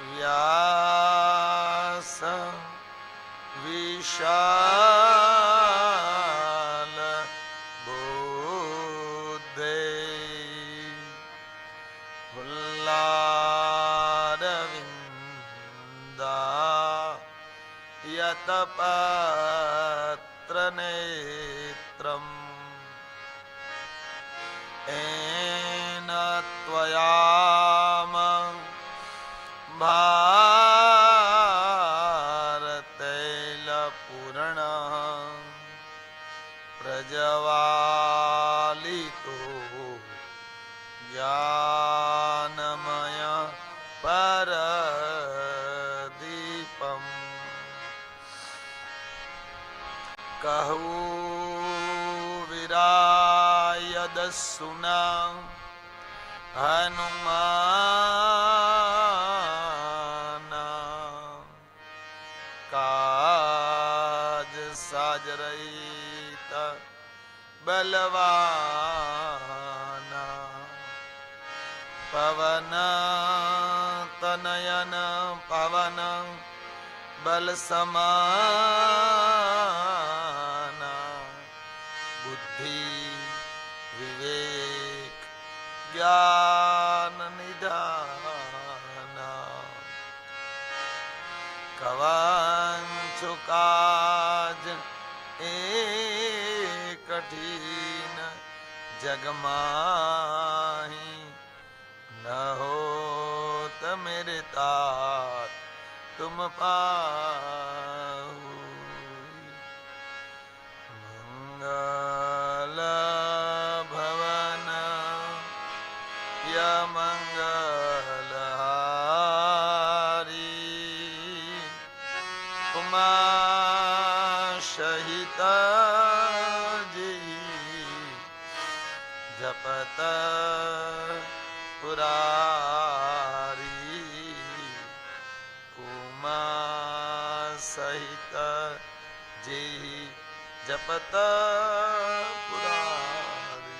વ્યાસ વિશાલ બુદ્ધે હુલ્લારવિંદા યતપત્રનેત્રમ N ત્વયામ ભારતૈલપૂર્ણ પ્રજવાલિતો જ્ઞાનમય પરદીપમ કહું વિરાયદસુના હનુમાન કાજ સાજ રહિત બલવાના પવન તનયન પવન બલ સમાના બુદ્ધિ વિવેક જ્ઞાન નિધાના કવંચુ કાજ એ કઠિન જગમાહી ન હોત મેરે तात तुम पाहु मंगल भवन या मंगलहारी उमा सहित जी जपत पुरारी सहित जी जपत पुरारी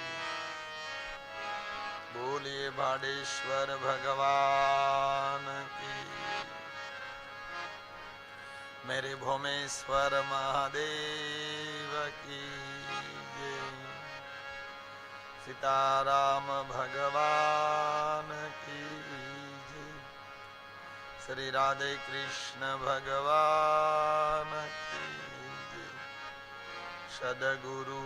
बोलिए भाडेश्वर भगवान की मेरे भोमेश्वर महादेव की जय सीताराम भगवान की श्री राधे कृष्ण भगवान की जय सद्गुरु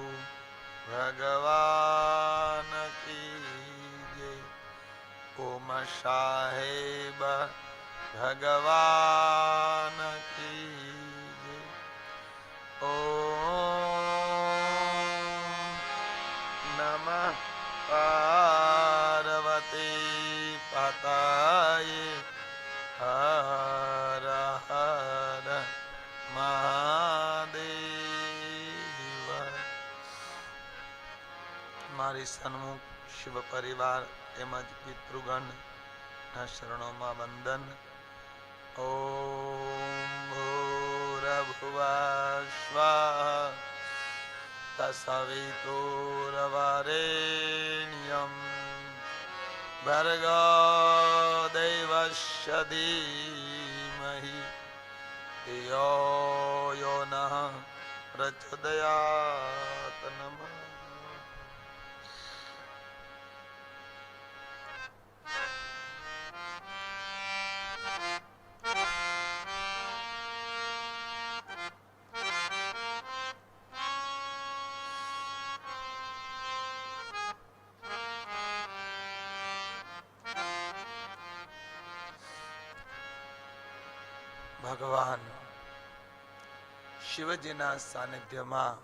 भगवान की जय ओम साहेब भगवान की जय ओम नमः पार्वती पताय हर हर महादेव मारी सन्मुख शिव परिवार તેમજ પિતૃગણ ના શરણોમાં વંદન ઓમ ભૂરભુવઃ સ્વાહા તત્સવિતુર્વરેણ્યં ભર્ગો દેવસ્ય ધીમહિ ધિયો યો નઃ પ્રચોદયાત નમઃ ભગવાન શિવજીના સાનિધ્યમાં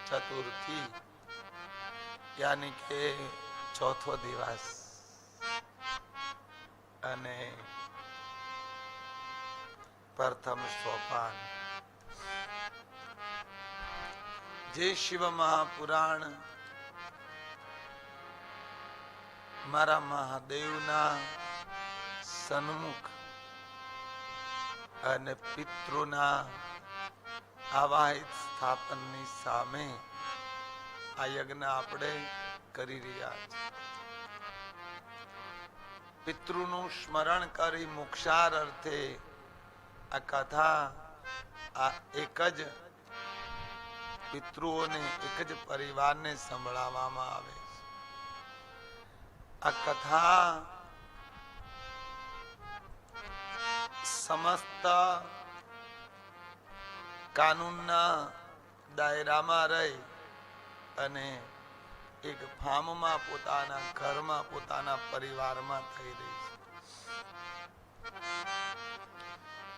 ચતુર્થી યાની કે ચોથો દિવસ અને પ્રથમ સોપાન જે શિવ મહાપુરાણ મારા મહાદેવના સન્મુખ અને પિતૃના આવાહિત સ્થાપનની સામે આ યજ્ઞ આપણે કરી રહ્યા છીએ. પિતૃનું સ્મરણ કરી મોક્ષાર્થે આ કથા આ એક જ પિતૃઓને એક જ પરિવારને સંભળાવવામાં આવે છે. આ કથા સમસ્ત કાનૂનના દાયરામાં રહી અને એક ફાર્મમાં પોતાના ઘરમાં પોતાના પરિવારમાં થઈ રહી છે.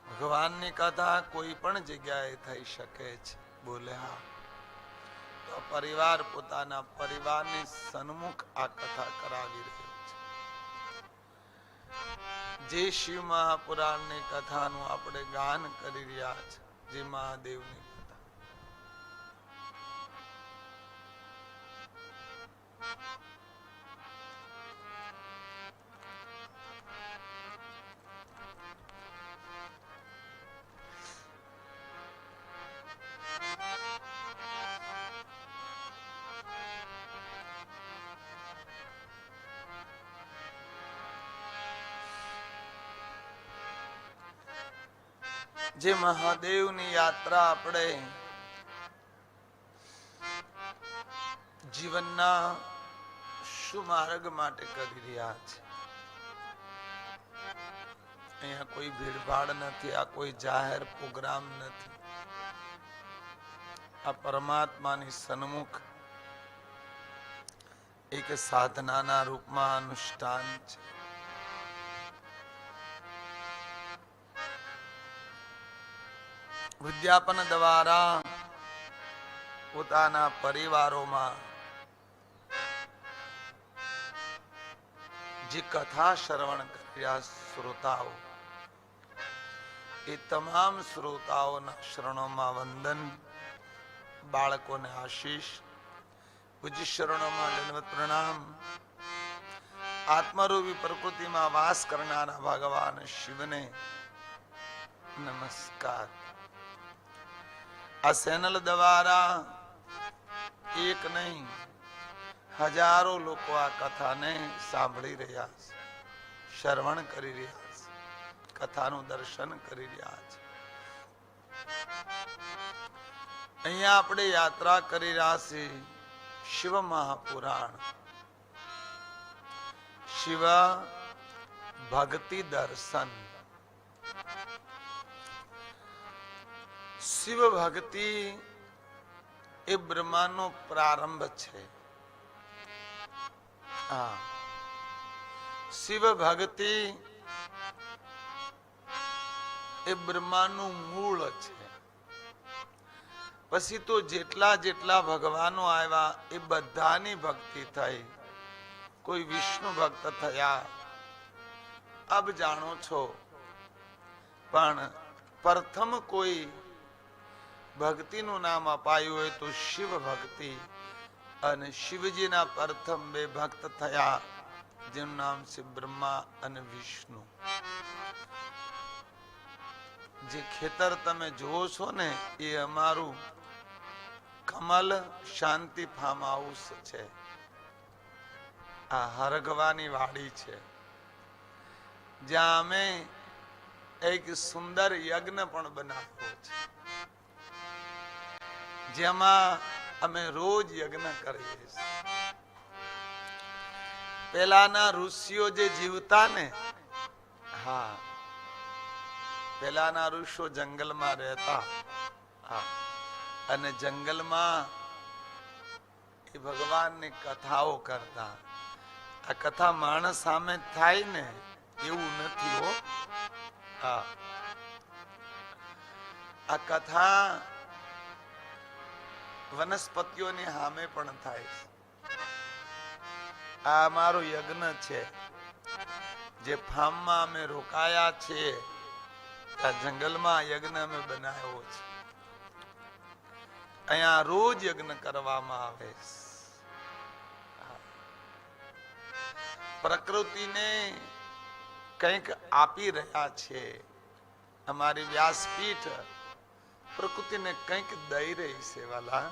ભગવાનની કથા કોઈ પણ જગ્યાએ થઈ શકે છે. બોલે હા. તો પરિવાર પોતાના પરિવારની સન્મુખ આ કથા કરાવી રહ્યો છે. જે શિવ મહાપુરાણની કથાનું આપણે ગાન કરી રહ્યા છે, જે મહાદેવની જે મહાદેવની યાત્રા આપણે જીવનના સુમાર્ગ માટે કરી રહ્યા છે. અહીંયા કોઈ ભીડભાડ નથી, આ કોઈ જાહેર પ્રોગ્રામ નથી. આ પરમાત્માની સન્મુખ એક સાધનાના રૂપમાં અનુષ્ઠાન છે. વિદ્યાપન દ્વારા પોતાના પરિવારોમાં જે કથા શ્રવણ કર્યા શ્રોતાઓ, એ તમામ શ્રોતાઓના શરણોમાં વંદન, બાળકોને આશીષ, પૂજ્ય શરણોમાં દંડવત પ્રણામ. આત્મરૂપી પ્રકૃતિમાં વાસ કરનારા ભગવાન શિવને નમસ્કાર. આ ચેનલ દ્વારા એક નહીં હજારો લોકો આ કથાને સાંભળી રહ્યા છે, શ્રવણ કરી રહ્યા છે, કથાનું દર્શન કરી રહ્યા છે. અહીંયા આપણે યાત્રા કરી રહ્યા છીએ શિવ મહાપુરાણ, શિવ ભક્તિ દર્શન. શિવ ભક્તિ એ બ્રહ્માંડનો પ્રારંભ છે. હા, શિવ ભક્તિ એ બ્રહ્માંડનું મૂળ છે. પછી તો જેટલા જેટલા ભગવાનો આવ્યા એ બધાની ભક્તિ થઈ. કોઈ વિષ્ણુ ભક્ત થયા, અબ જાણો છો, પણ પ્રથમ કોઈ ભક્તિનું નામ અપાયું હોય તો શિવ ભક્તિ. અને શિવજીના પ્રથમ બે ભક્ત થયા, જેનું નામ છે બ્રહ્મા અને વિષ્ણુ. જે ખેતર તમે જોવો છો ને, એ અમારું કમલ શાંતિ ફાર્મ હાઉસ છે. આ હરગવાની વાડી છે, જ્યાં અમે એક સુંદર યજ્ઞ પણ બનાવ્યો છે, જેમાં અમે રોજ યજ્ઞ કરીએ છીએ. પેલાના ઋષિઓ જે જીવતા ને, હા, પેલાના ઋષિઓ જંગલમાં રહેતા. હા, અને જંગલમાં એ ભગવાનની કથાઓ કરતા. આ કથા માણસ સામે થાય ને એવું નથી હો. હા, આ કથા વનસ્પતિઓની સામે પણ થાય છે. આ અમારો યજ્ઞ છે, જે ફાર્મમાં અમે રોકાયા છીએ, આ જંગલમાં યજ્ઞ અમે બનાવ્યો છે. અહીંયા રોજ યજ્ઞ કરવામાં આવે છે. પ્રકૃતિને કંઈક આપી રહ્યા છે. અમારી વ્યાસપીઠ પ્રકૃતિને કંઈક દઈ રહી છે. વાલા,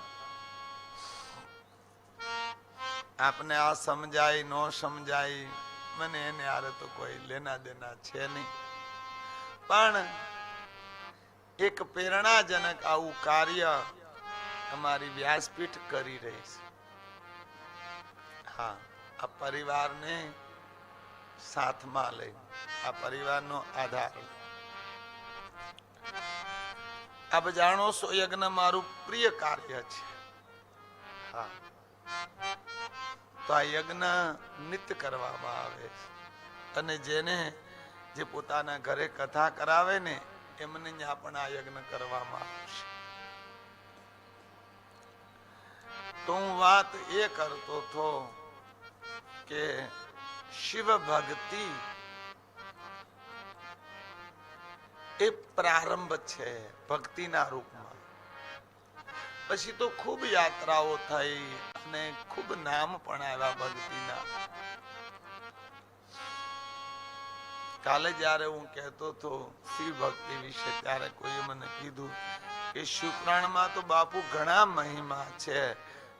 આપને આ સમજાય ન સમજાય મને એને હારે તો કોઈ લેના દેના છે નહીં, પણ એક પ્રેરણાજનક આવું કાર્ય અમારી વ્યાસપીઠ કરી રહી છે. હા, આ પરિવારને સાથમાં લઈ, આ પરિવારનો આધાર. આપ જાણો છો યજ્ઞ મારું પ્રિય કાર્ય છે. હા, તો આ યજ્ઞ નિત્ય કરવામાં આવે છે, અને જેને જે પોતાના ઘરે કથા કરાવે ને એમને ત્યાં પણ આ યજ્ઞ કરવામાં આવશે. તો હું વાત એ કરતો હતો કે શિવ ભક્તિ એ પ્રારંભ છે ભક્તિના રૂપમાં. પછી તો ખૂબ યાત્રાઓ થઈ અને ખૂબ નામ પણ આવ્યા ભક્તિના. કાલે જયારે હું કહેતો હતો શિવ ભક્તિ વિશે ત્યારે કોઈ મને કીધું કે શિવપુરાણમાં તો બાપુ ઘણા મહિમા છે,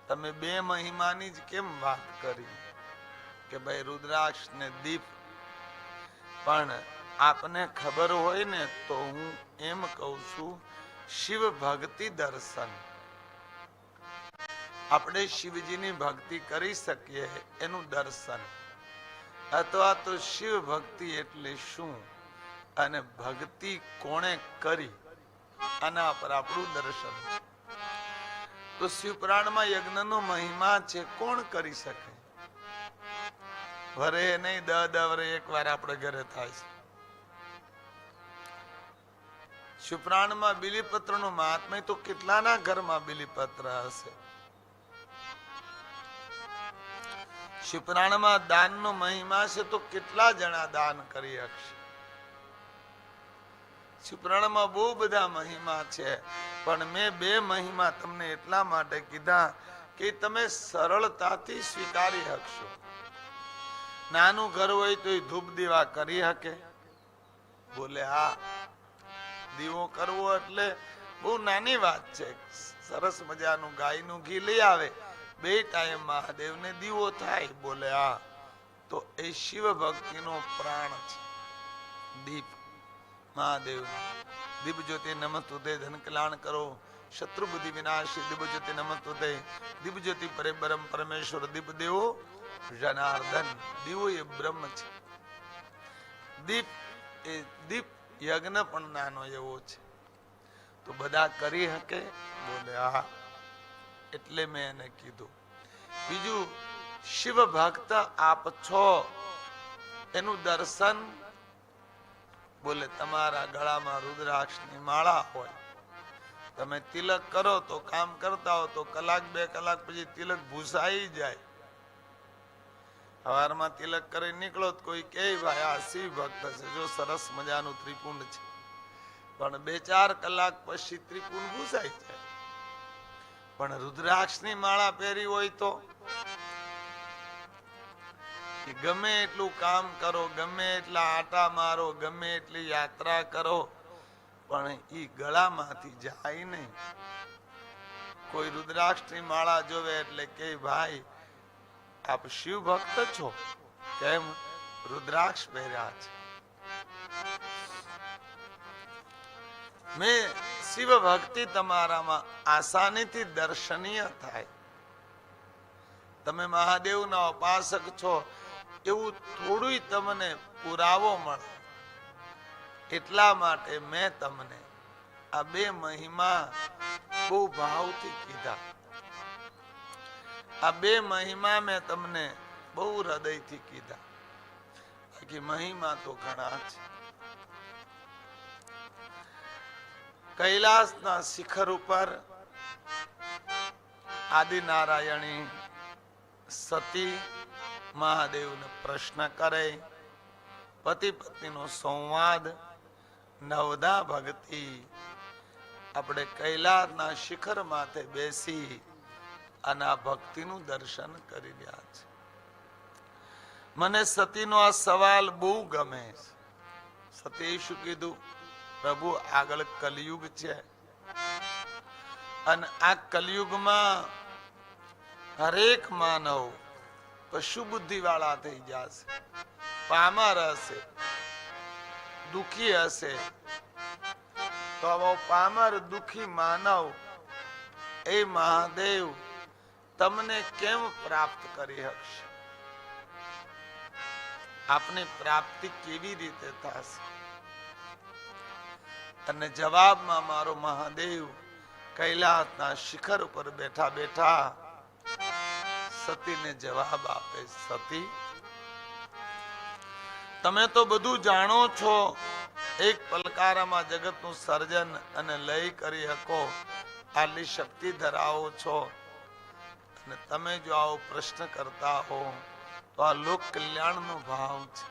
તમે 2 મહિમાની જ કેમ વાત કરી? કે ભાઈ રુદ્રાક્ષ ને દીપ. પણ આપને ખબર હોય ને તો હું એમ કહું છું, શિવ ભક્તિ દર્શન. આપણે શિવજીની ભક્તિ કરી શકીએ એનું દર્શન, અથવા તો શિવ ભક્તિ એટલે શું અને ભક્તિ કોણે કરી આના પર આપણું દર્શન છે. તો શિવપુરાણમાં યજ્ઞનો મહિમા છે, કોણ કરી શકે? વરે નહીં 10 વરે એક વાર આપણે ઘરે થાય છે. શિવપુરાણમાં બિલીપત્ર નું મહાત્મ્ય તો કેટલાના ઘરમાં બિલીપત્ર હશે. શિવપુરાણમાં દાન નો મહિમા છે, તો કેટલા જણા દાન કરી શકશે? શિવપુરાણમાં બહુ બધા મહિમા છે, પણ મેં 2 મહિમા તમને એટલા માટે કીધા કે તમે સરળતાથી સ્વીકારી શકશો. નાનું ઘર હોય તો એ ધૂપ દીવા કરી શકે? બોલે હા. દીવો કરવો એટલે બહુ નાની વાત છે. સરસ મજાનું ગાયનું ઘી લઈ આવે, 2 ટાઈમ મહાદેવને દીવો થાય. બોલે હા. તો એ શિવ ભક્તિનો પ્રાણ છે. દીપ મહાદેવ. દીપ જ્યોતિ નમસ્તુતે ધન કલ્યાણ કરો, શત્રુ બુદ્ધિ વિનાશી. દીપ જ્યોતિ નમસ્તુતે. દીપ જ્યોતિ પરેબ્રહ્મ પરમેશ્વર દીપ દેવો જનાર્દન. દીવો એ બ્રહ્મ છે. દીપ યજ્ઞ પણ નાનો એવો છે, તો બધા કરી શકે? બોલે હા. એટલે મેં એને કીધું. બીજું, શિવ ભક્ત આપ છો એનું દર્શન. બોલે તમારા ગળામાં રુદ્રાક્ષની માળા હોય, તમે તિલક કરો તો કામ કરતા હો તો 1-2 કલાક પછી તિલક ભૂસાઈ જાય. સવારમાં તિલક કરી નીકળો તો કોઈ કહે ભાઈ આ શિવ ભક્ત છે, જો સરસ મજાનું ત્રિપુંડ છે, પણ 2-4 કલાક પછી ત્રિપુંડ ભૂસાઈ જાય. પણ રુદ્રાક્ષની માળા પહેરી હોય તો ગમે એટલું કામ કરો, ગમે એટલા આટા મારો, ગમે એટલી યાત્રા કરો, પણ ઈ ગળામાંથી જાય નહીં. કોઈ રુદ્રાક્ષની માળા જોવે એટલે કે ભાઈ આપ શિવ ભક્ત છો, કેમ? રુદ્રાક્ષ પહેર્યા છે. મેં શિવ ભક્તિ તમારામાં આસાનીથી દર્શનીય થાય. તમે મહાદેવના ઉપાસક છો એવું થોડું તમને પુરાવો મળે. એટલા માટે મેં તમને આ 2 મહિમા બહુ ભાવથી કીધા. આ 2 મહિમા મેં તમને બહુ હૃદયથી કીધા. બાકી મહિમા તો ઘણા છે. કૈલાસના શિખર ઉપર આદિનારાયણી સતી મહાદેવને પ્રશ્ન કરે, પતિ પત્નીનો સંવાદ, નવદા ભક્તિ. આપણે કૈલાસના શિખર માથે બેસી અને આ ભક્તિનું દર્શન કરી રહ્યા છે. મને સતીનો આ સવાલ બહુ ગમે છે. સતીએ શું કીધું? પ્રભુ આગળ કલયુગ છે, અને આ કલયુગમાં હરેક માનવ પશુ બુદ્ધિ વાળા થઈ જશે. પામર હશે, દુખી હશે, તો આવો પામર દુખી માનવ એ મહાદેવ તમને કેમ પ્રાપ્ત કરી શકશે? આપની પ્રાપ્તિ કેવી રીતે થશે? અને જવાબમાં મારો મહાદેવ કૈલાસના શિખર ઉપર બેઠા બેઠા સતીને જવાબ આપે, સતી તમે તો બધું જાણો છો, એક પલકારામાં જગતનું સર્જન અને લય કરી શકો આટલી શક્તિ ધરાવો છો, અને તમે જો આવો પ્રશ્ન કરતા હો તો આ લોક કલ્યાણનો ભાવ છે.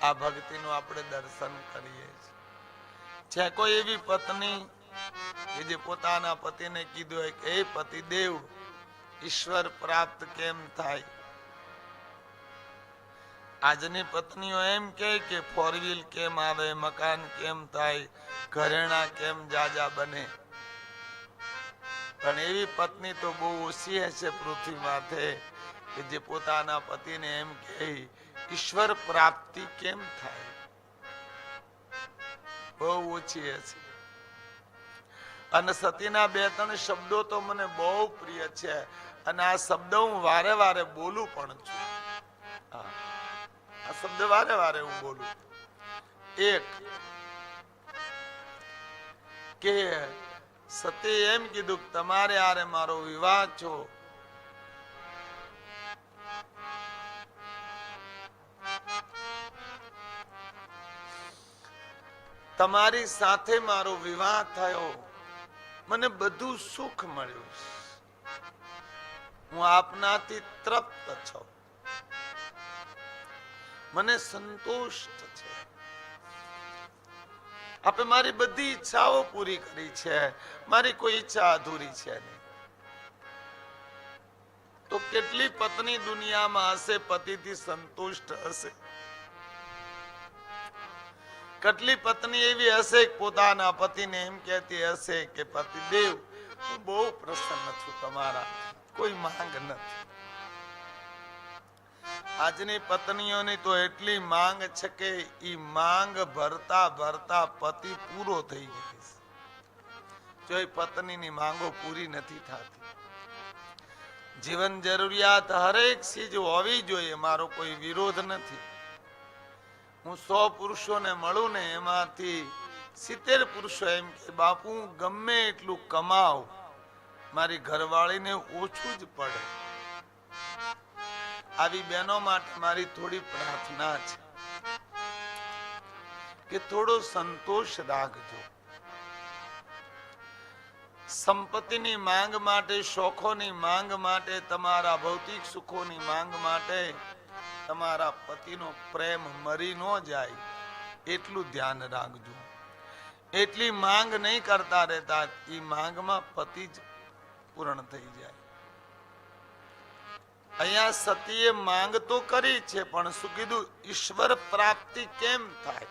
આ ભક્તિનું આપણે દર્શન કરીએ છીએ. છે કોઈ એવી પત્ની કે જે પોતાના પતિને કીધું હોય કે એ પતિદેવ ઈશ્વર પ્રાપ્ત કેમ થાય? આજની પત્નીઓ એમ કે ફોર વ્હીલ કેમ આવે, મકાન કેમ થાય, ઘરેણા કેમ જાજા બને. પણ એવી પત્ની તો બહુ ઓછી હશે પૃથ્વી માથે કે જે પોતાના પતિને એમ કહે ઈશ્વર પ્રાપ્તિ કેમ થાય. બહુ ઓછી હશે. અને સતીના બે ત્રણ શબ્દો તો મને બહુ પ્રિય છે, અને આ શબ્દ હું વારે વારે બોલું પણ છું. આ શબ્દ વારે વારે હું બોલું. એક કે સતી એમ કીધું તમારે આરે મારો વિવાહ છો, તમારી સાથે મારો વિવાહ થયો, મને બધું સુખ મળ્યું, હું આપનાથી તૃપ્ત છું, મને સંતુષ્ટ છે, આપે મારી બધી ઈચ્છાઓ પૂરી કરી છે, મારી કોઈ ઈચ્છા અધૂરી છે નહીં. તો કેટલી પત્ની દુનિયામાં હશે પતિથી સંતુષ્ટ હશે? કેટલી પત્ની એવી હશે પોતાના પતિને એમ કહેતી હશે કે પતિદેવ હું બહુ પ્રસન્ન છું, તમારા કોઈ માંગ નથી. આજની પત્નીઓની તો એટલી માંગ છે કે ઈ માંગ ભરતા ભરતા પતિ પૂરો થઈ જાય છે. જો એ પત્નીની માંગો પૂરી નથી થતી. જીવન જરૂરિયાત હરેક ચીજ હોવી જોઈએ, મારો કોઈ વિરોધ નથી. હું 100 પુરુષોને મળું ને એમાંથી 70 પુરુષો એમ કે બાપુ ગમે એટલું કમાવ, મારી ઘરવાળીને ઓછું જ પડે. આવી બહેનો માટે મારી થોડી પ્રાર્થના છે કે થોડો સંતોષ રાખજો. સંપત્તિની માંગ માટે, શોખોની માંગ માટે, તમારા ભૌતિક સુખોની માંગ માટે તમારા પતિનો પ્રેમ મરી ન જાય એટલું ધ્યાન રાખજો. એટલી માંગ નહીં કરતા રહેતા, એ માંગમાં પતિ જ પૂર્ણ થઈ જાય. અહીંયા સતીએ માંગ તો કરી છે, પણ શું કીધું? ઈશ્વર પ્રાપ્તિ કેમ થાય?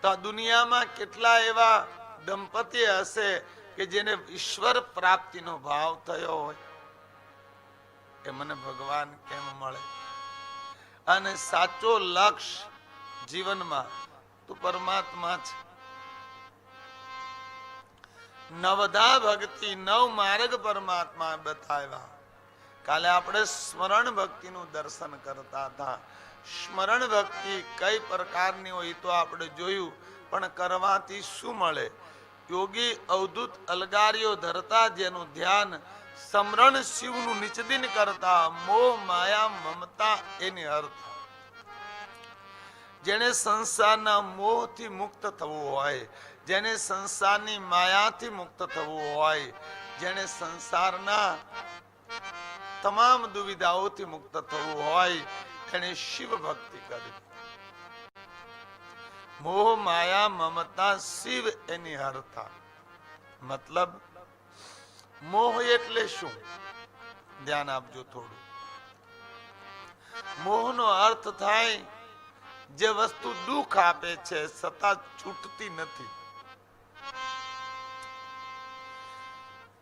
તો આ દુનિયામાં કેટલા એવા દંપતી હશે કે જેને ઈશ્વર પ્રાપ્તિનો ભાવ થયો હોય કે મને ભગવાન કેમ મળે? અને સાચો લક્ષ્ય જીવનમાં તો પરમાત્મા છે. નવધા ભક્તિ, નવ માર્ગ પરમાત્મા બતાવ્યા. કાલે આપણે સ્મરણ ભક્તિનું દર્શન કરતા હતા. સ્મરણ ભક્તિ કઈ પ્રકારની હોય તો આપણે જોયું, પણ કરવાથી શું મળે? યોગી અવધૂત અલગારીઓ ધરતા જેનું ધ્યાન સમરણ શિવનું નિચદિન કરતા, મોહ માયા મમતા એની અર્થ. જેને સંસારના મોહથી મુક્ત થવું હોય, જેને સંસારની માયાથી મુક્ત થવું હોય, જેને સંસારના તમામ દુવિધાઓથી મુક્ત થવું હોય, એને શિવ ભક્તિ કરી. મોહ માયા મમતા શિવ એની હરતા. મતલબ મોહ એટલે શું? ધ્યાન આપજો થોડું. મોહનો અર્થ થાય જે વસ્તુ દુઃખ આપે છે છતાં છૂટતી નથી.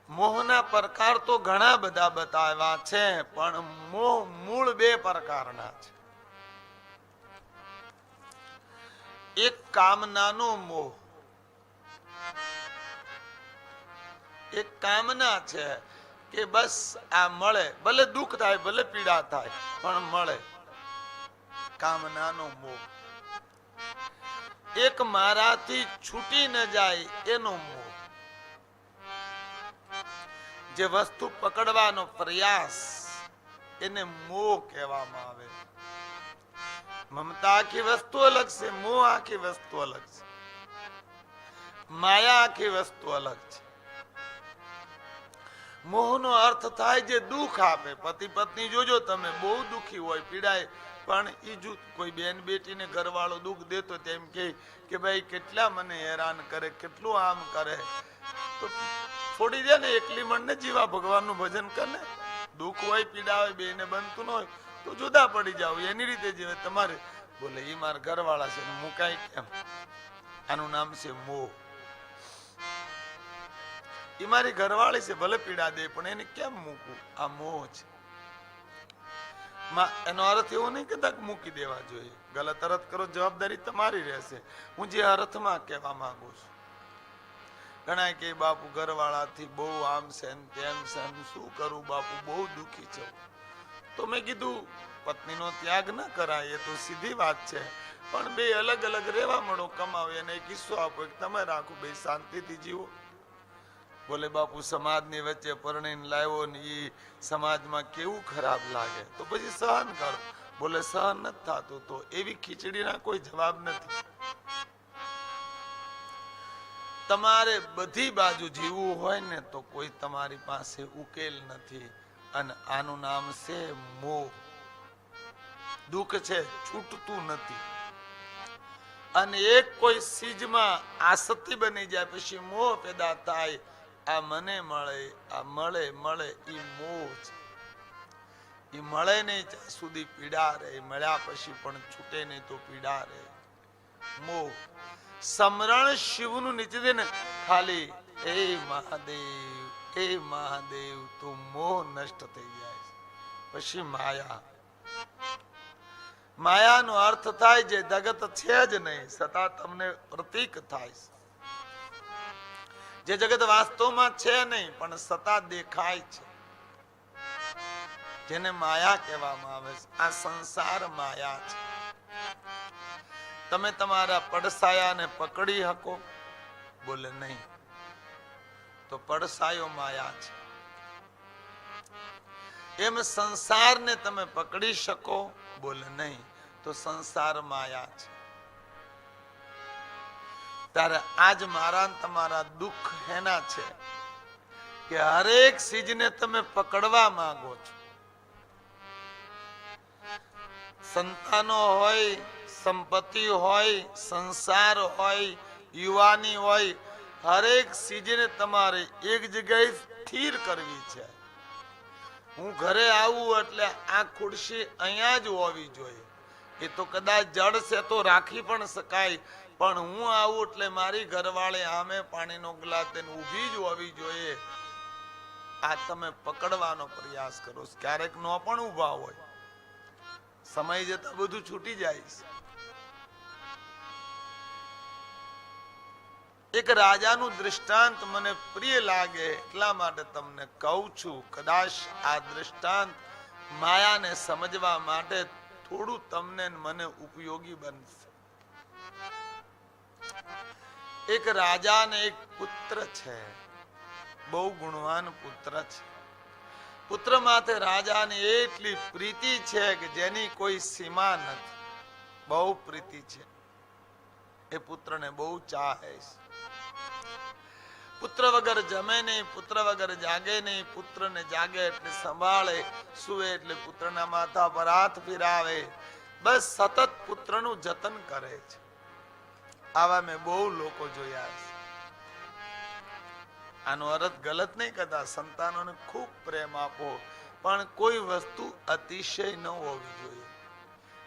મોહના પ્રકાર તો ઘણા બધા બતાવ્યા છે, પણ મોહ મૂળ બે પ્રકારના છે. એક કામનાનો મોહ, એક કામના છે કે બસ આ મળે, ભલે દુઃખ થાય, ભલે પીડા થાય, પણ મળે, કામનાનો મોહ. એક મારાથી છૂટી ન જાય એનો મોહ, જે વસ્તુ પકડવાનો પ્રયાસ, એને મોહ કહેવામાં આવે. મમતા આખી વસ્તુ અલગ છે, મોહ આખી વસ્તુ અલગ છે, માયા આખી વસ્તુ અલગ છે. મોહનો અર્થ થાય જે દુઃખ આપે. પતિ પત્ની જોજો તમે, બહુ દુઃખી હોય, પીડાય, પણ ઈ જૂથ કોઈ બેન બેટીને ઘરવાળો દુઃખ દેતો તેમ કે ભાઈ કેટલા મને હેરાન કરે, કેટલું આમ કરે, તો છોડી દે ને, એકલી મનને જીવા, ભગવાનનું ભજન કરે. દુઃખ હોય, પીડા હોય, બેને બનતું ન હોય તો જુદા પડી જાવ, એની રીતે જીવે. તમારે બોલે ઈ મારા ઘરવાળા છે, મુકાય કેમ? આનું નામ છે મોહ. ઈ મારી ઘરવાળી છે, ભલે પીડા દે, પણ એને કેમ મૂકવું? આ મોહ છે. એનો અર્થ એવો નહીં કે મૂકી દેવા જોઈએ. ગલત અર્થ કરો, જવાબદારી તમારી રહેશે. હું જે અર્થમાં કહેવા માંગુ છું, ઘણા કે બાપુ ઘરવાળાથી બહુ આમ છે તેમ છે, શું કરું બાપુ, બહુ દુઃખી છું. તો મેં કીધું પત્નીનો ત્યાગ ન કરાય, એ તો સીધી વાત છે, પણ બે અલગ અલગ રહેવા મળો, કમાવે અને એક હિસ્સો આપો, તમે રાખો, બે શાંતિથી જીવો. બોલે બાપુ સમાજની વચ્ચે પરણીને લાવ્યો ને એ સમાજમાં કેવું ખરાબ લાગે, તો પછી સહન કરો. બોલે સહન નથી થતું, તો એવી ખીચડીના કોઈ જવાબ નથી. તમારે બધી બાજુ જીવવું હોય ને, તો કોઈ તમારી પાસે ઉકેલ નથી, અને આનું નામ છે મોહ. દુઃખ છે, છૂટતું નથી, અને એક કોઈ ચીજમાં આસક્તિ બની જાય પછી મોહ પેદા થાય. આ મને મળે, આ મળે મળે, ઈ મોહ છે. ઈ મળે નહીં ત્યાં સુધી પીડા રહે, મળ્યા પછી પણ છૂટે નહીં તો પીડા રહે. મોહ. સમરણ શિવનું નિત્યદિન ખાલી એ મહાદેવ, એ મહાદેવ, તો મોહ નષ્ટ થઈ જાય. પછી માયા. માયાનો અર્થ થાય જે જગત છે જ નહીં, છતાં તમને પ્રતીક થાય. જે જગત વાસ્તવમાં છે નહીં, પણ છતાં દેખાય છે, જેને માયા કહેવામાં આવે છે. આ સંસાર માયા છે. તમે તમારા પડસાયાને પકડી શકો? બોલે નહીં, તો પડસાયો માયા છે. એમ સંસારને તમે પકડી શકો? બોલે નહીં, તો સંસાર માયા છે. ત્યારે આજ મારા તમારા દુઃખ એના છે કે હરેક ચીજને તમે પકડવા માંગો છો. સંતાનો હોય, સંપત્તિ હોય, સંસાર હોય, યુવાની હોય, હરેક ચીજને તમારે એક જગ્યાએ સ્થિર કરવી છે. હું ઘરે આવું એટલે આ ખુરશી અહીંયા જ હોવી જોઈએ. એ તો કદાચ જડ છે તો રાખી પણ શકાય, પણ હું આવું એટલે મારી ઘરવાળી આમે પાણીનો ગ્લાસ તેને ઊભી જ હોવી જોઈએ. આ તમે પકડવાનો પ્રયાસ કરો. ક્યારેક નો પણ ઊભા હોય, સમય જતા બધું છૂટી જાય. એક રાજાનું દૃષ્ટાંત મને પ્રિય લાગે, એટલા માટે તમને કહું છું. કદાચ આ દૃષ્ટાંત માયાને સમજવા માટે થોડું તમને મને ઉપયોગી બનશે. એક રાજા ને એક પુત્ર છે, બહુ ગુણવાન પુત્ર છે. પુત્ર માથે રાજાને એટલી પ્રીતિ છે કે જેની કોઈ સીમા નથી. બહુ પ્રીતિ છે. એ પુત્રને બહુ ચાહે છે. પુત્ર વગર જમે નહીં, પુત્ર વગર જાગે નહીં. પુત્રને જાગે એટલે સંભાળે, સુવે એટલે પુત્રના માથા પર હાથ ફેરાવે. બસ સતત પુત્રનું જતન કરે છે. આવા મેં બહુ લોકો જોયા છે. આનો અર્થ ગલત નહીં કરતા, સંતાનોને ખૂબ પ્રેમ આપો, પણ કોઈ વસ્તુ અતિશય ન હોવી જોઈએ.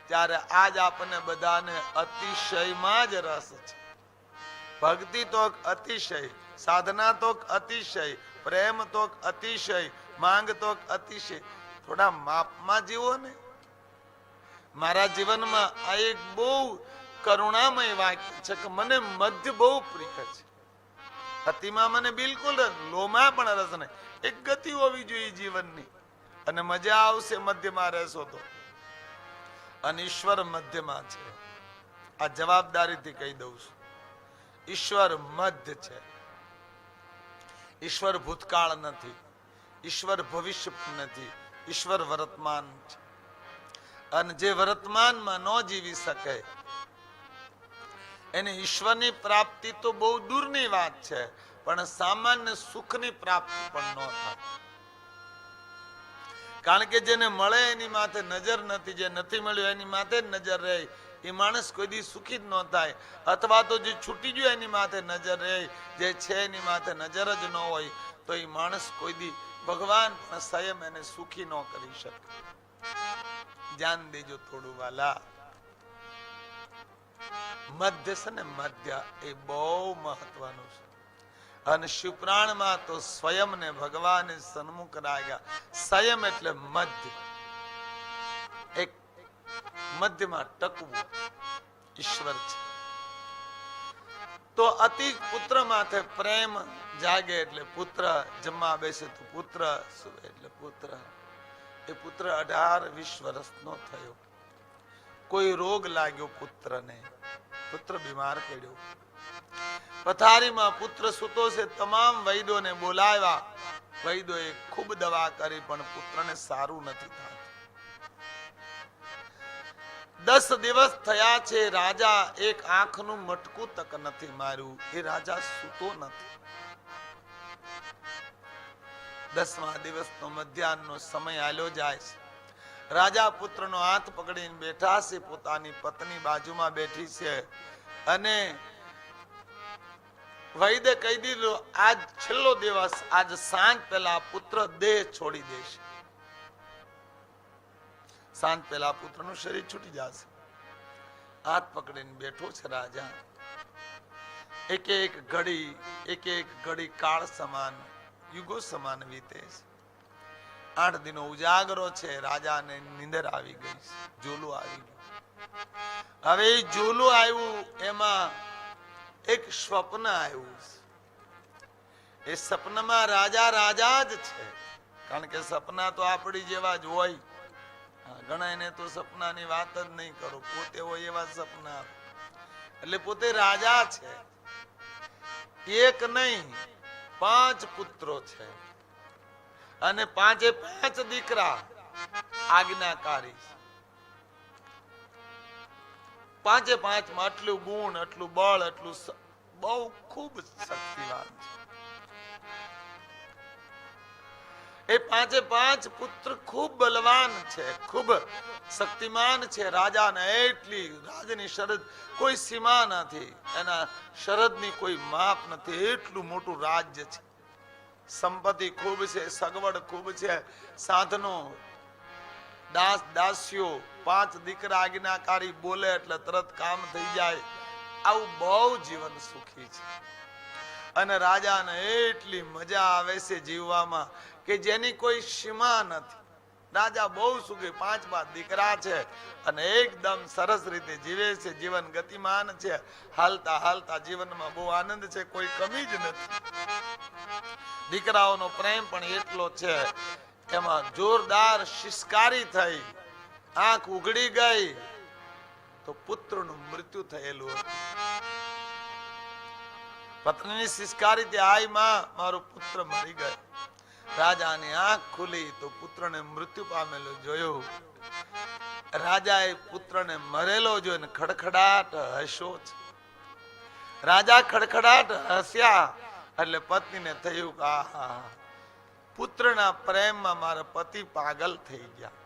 ત્યારે આજ આપણને બધાને અતિશયમાં જ રસ છે. ભક્તિ તો અતિશય, સાધના તો અતિશય, પ્રેમ તો અતિશય, માંગ તો અતિશય. થોડા માપમાં જીવો ને. મારા જીવનમાં આ એક બહુ કરુણામય વાક્ય છે કે મને મધ્ય બહુ પ્રિય છે. અતિમાં મને બિલકુલ લોમાં પણ રસ નહીં. એક ગતિ હોવી જોઈએ જીવનની, અને મજા આવશે મધ્યમાં રહેશો તો. અને ઈશ્વર મધ્યમાં છે. આ જવાબદારીથી કહી દઉં છું. ઈશ્વર મધ્ય છે. ઈશ્વર ભૂતકાળ નથી, ઈશ્વર ભવિષ્ય નથી, ઈશ્વર વર્તમાન છે. અને જે વર્તમાનમાં ન જીવી શકે એને ઈશ્વરની પ્રાપ્તિ તો બહુ દૂરની વાત છે, પણ સામાન્ય સુખની પ્રાપ્તિ પણ ન થાય. કારણ કે જેને મળે એની માથે નજર નથી, જે નથી મળ્યું એની માથે જ નજર રહે, એ માણસ કોઈ દી સુખી જ ન થાય. અથવા તો જે છૂટી ગયું એની માથે નજર રહે, જે છે એની માથે નજર જ ન હોય, તો એ માણસ કોઈ દી ભગવાન પણ સ્વયં એને સુખી ન કરી શકે. ધ્યાન દેજો થોડું વાલા. મધ્ય છે ને, મધ્ય એ બહુ મહત્વનું છે. અને શિવપ્રાણમાં તો સ્વયં ને ભગવાન સન્મુખ રાખ્યા. સ્વયં એટલે મધ્ય, એક મધ્યમાં ટકવું ઈશ્વર છે. તો અતિ પુત્ર માથે પ્રેમ જાગે એટલે પુત્ર, જમવા બેસે તો પુત્ર, સુવે એટલે પુત્ર. એ પુત્ર 18-20 વર્ષનો થયો. કોઈ રોગ લાગ્યો પુત્રને, પુત્ર બીમાર પડ્યો. પથારીમાં પુત્ર સૂતો છે. તમામ વૈદ્યોને બોલાવ્યા. વૈદ્યોએ ખૂબ દવા કરી, પણ પુત્રને સારું નથી થતું. 10 દિવસ થયા છે. રાજા એક આંખનું મટકું તક નથી માર્યું. એ રાજા સૂતો નથી. 10મા દિવસનો મધ્યાહનનો સમય આલ્યો જાય છે. રાજા પુત્રનો હાથ પકડીને બેઠા છે. પોતાની પત્ની બાજુમાં બેઠી છે. અને વૈદ્ય કહી દીધું, આજ છેલ્લો દિવસ, આજ સાંજ પહેલા પુત્ર દેહ છોડી દેશે. સાંજ પહેલા પુત્રનું શરીર છૂટી જશે. હાથ પકડીને બેઠો છે રાજા. એક એક ઘડી કાળ સમાન, યુગો સમાન વીતે છે. 8 દિનો ઉજાગરો છે. રાજાને નીંદર આવી ગઈ છે. જોલું આવી ગયું. હવે જોલું આવ્યું, એમાં એક સ્વપ્ન આવ્યું. એ સપનામાં રાજા રાજા જ છે. કારણ કે સપના તો આપણી જેવા જ હોય. ઘણા એને તો સપનાની વાત જ નહીં કરો, પોતે હોય એવા સપના. એટલે પોતે રાજા છે. એક નહીં 5 પુત્રો છે, અને 5 દીકરા આજ્ઞાકારી. 5 માં આટલું ગુણ, આટલું બળ, આટલું બહુ ખૂબ શક્તિવાન છે. એ 5 પુત્ર ખૂબ બલવાન છે, ખૂબ શક્તિમાન છે. રાજાને એટલી રાજની શરદ કોઈ સીમા નથી, એના શરદની કોઈ માપ નથી. એટલું મોટું રાજ્ય છે. સંપત્તિ ખૂબ છે, સગવડ ખૂબ છે, સાધનો, દાસીઓ. 5 દીકરા આજ્ઞાકારી, બોલે એટલે તરત કામ થઈ જાય. આવું બહુ જીવન સુખી છે. અને રાજાને એટલી મજા આવે છે જીવવામાં કે જેની કોઈ સીમા નથી. રાજા બહુ સુખી. 5 દીકરા છે અને એકદમ સરસ રીતે જીવે છે. જીવન ગતિમાન છે. હાલતા હાલતા જીવનમાં બહુ આનંદ છે, કોઈ કમી જ નથી. દીકરાઓનો પ્રેમ પણ એટલો છે. એમાં જોરદાર શિષ્કારી થઈ, આંખ ઉઘડી ગઈ તો પુત્રનું મૃત્યુ થયેલું હતું. પત્નીની શિષ્કારી થી, આય માં, મારો પુત્ર મરી ગયો. રાજાની આંખ ખુલી તો પુત્રને મૃત્યુ પામેલો જોયો. રાજાએ પુત્રને મરેલો જોઈને ખડખડાટ હસ્યો છે. રાજા ખડખડાટ હસ્યા એટલે પત્નીને થયું કે આહા, પુત્રના પ્રેમમાં મારા પતિ પાગલ થઈ ગયા.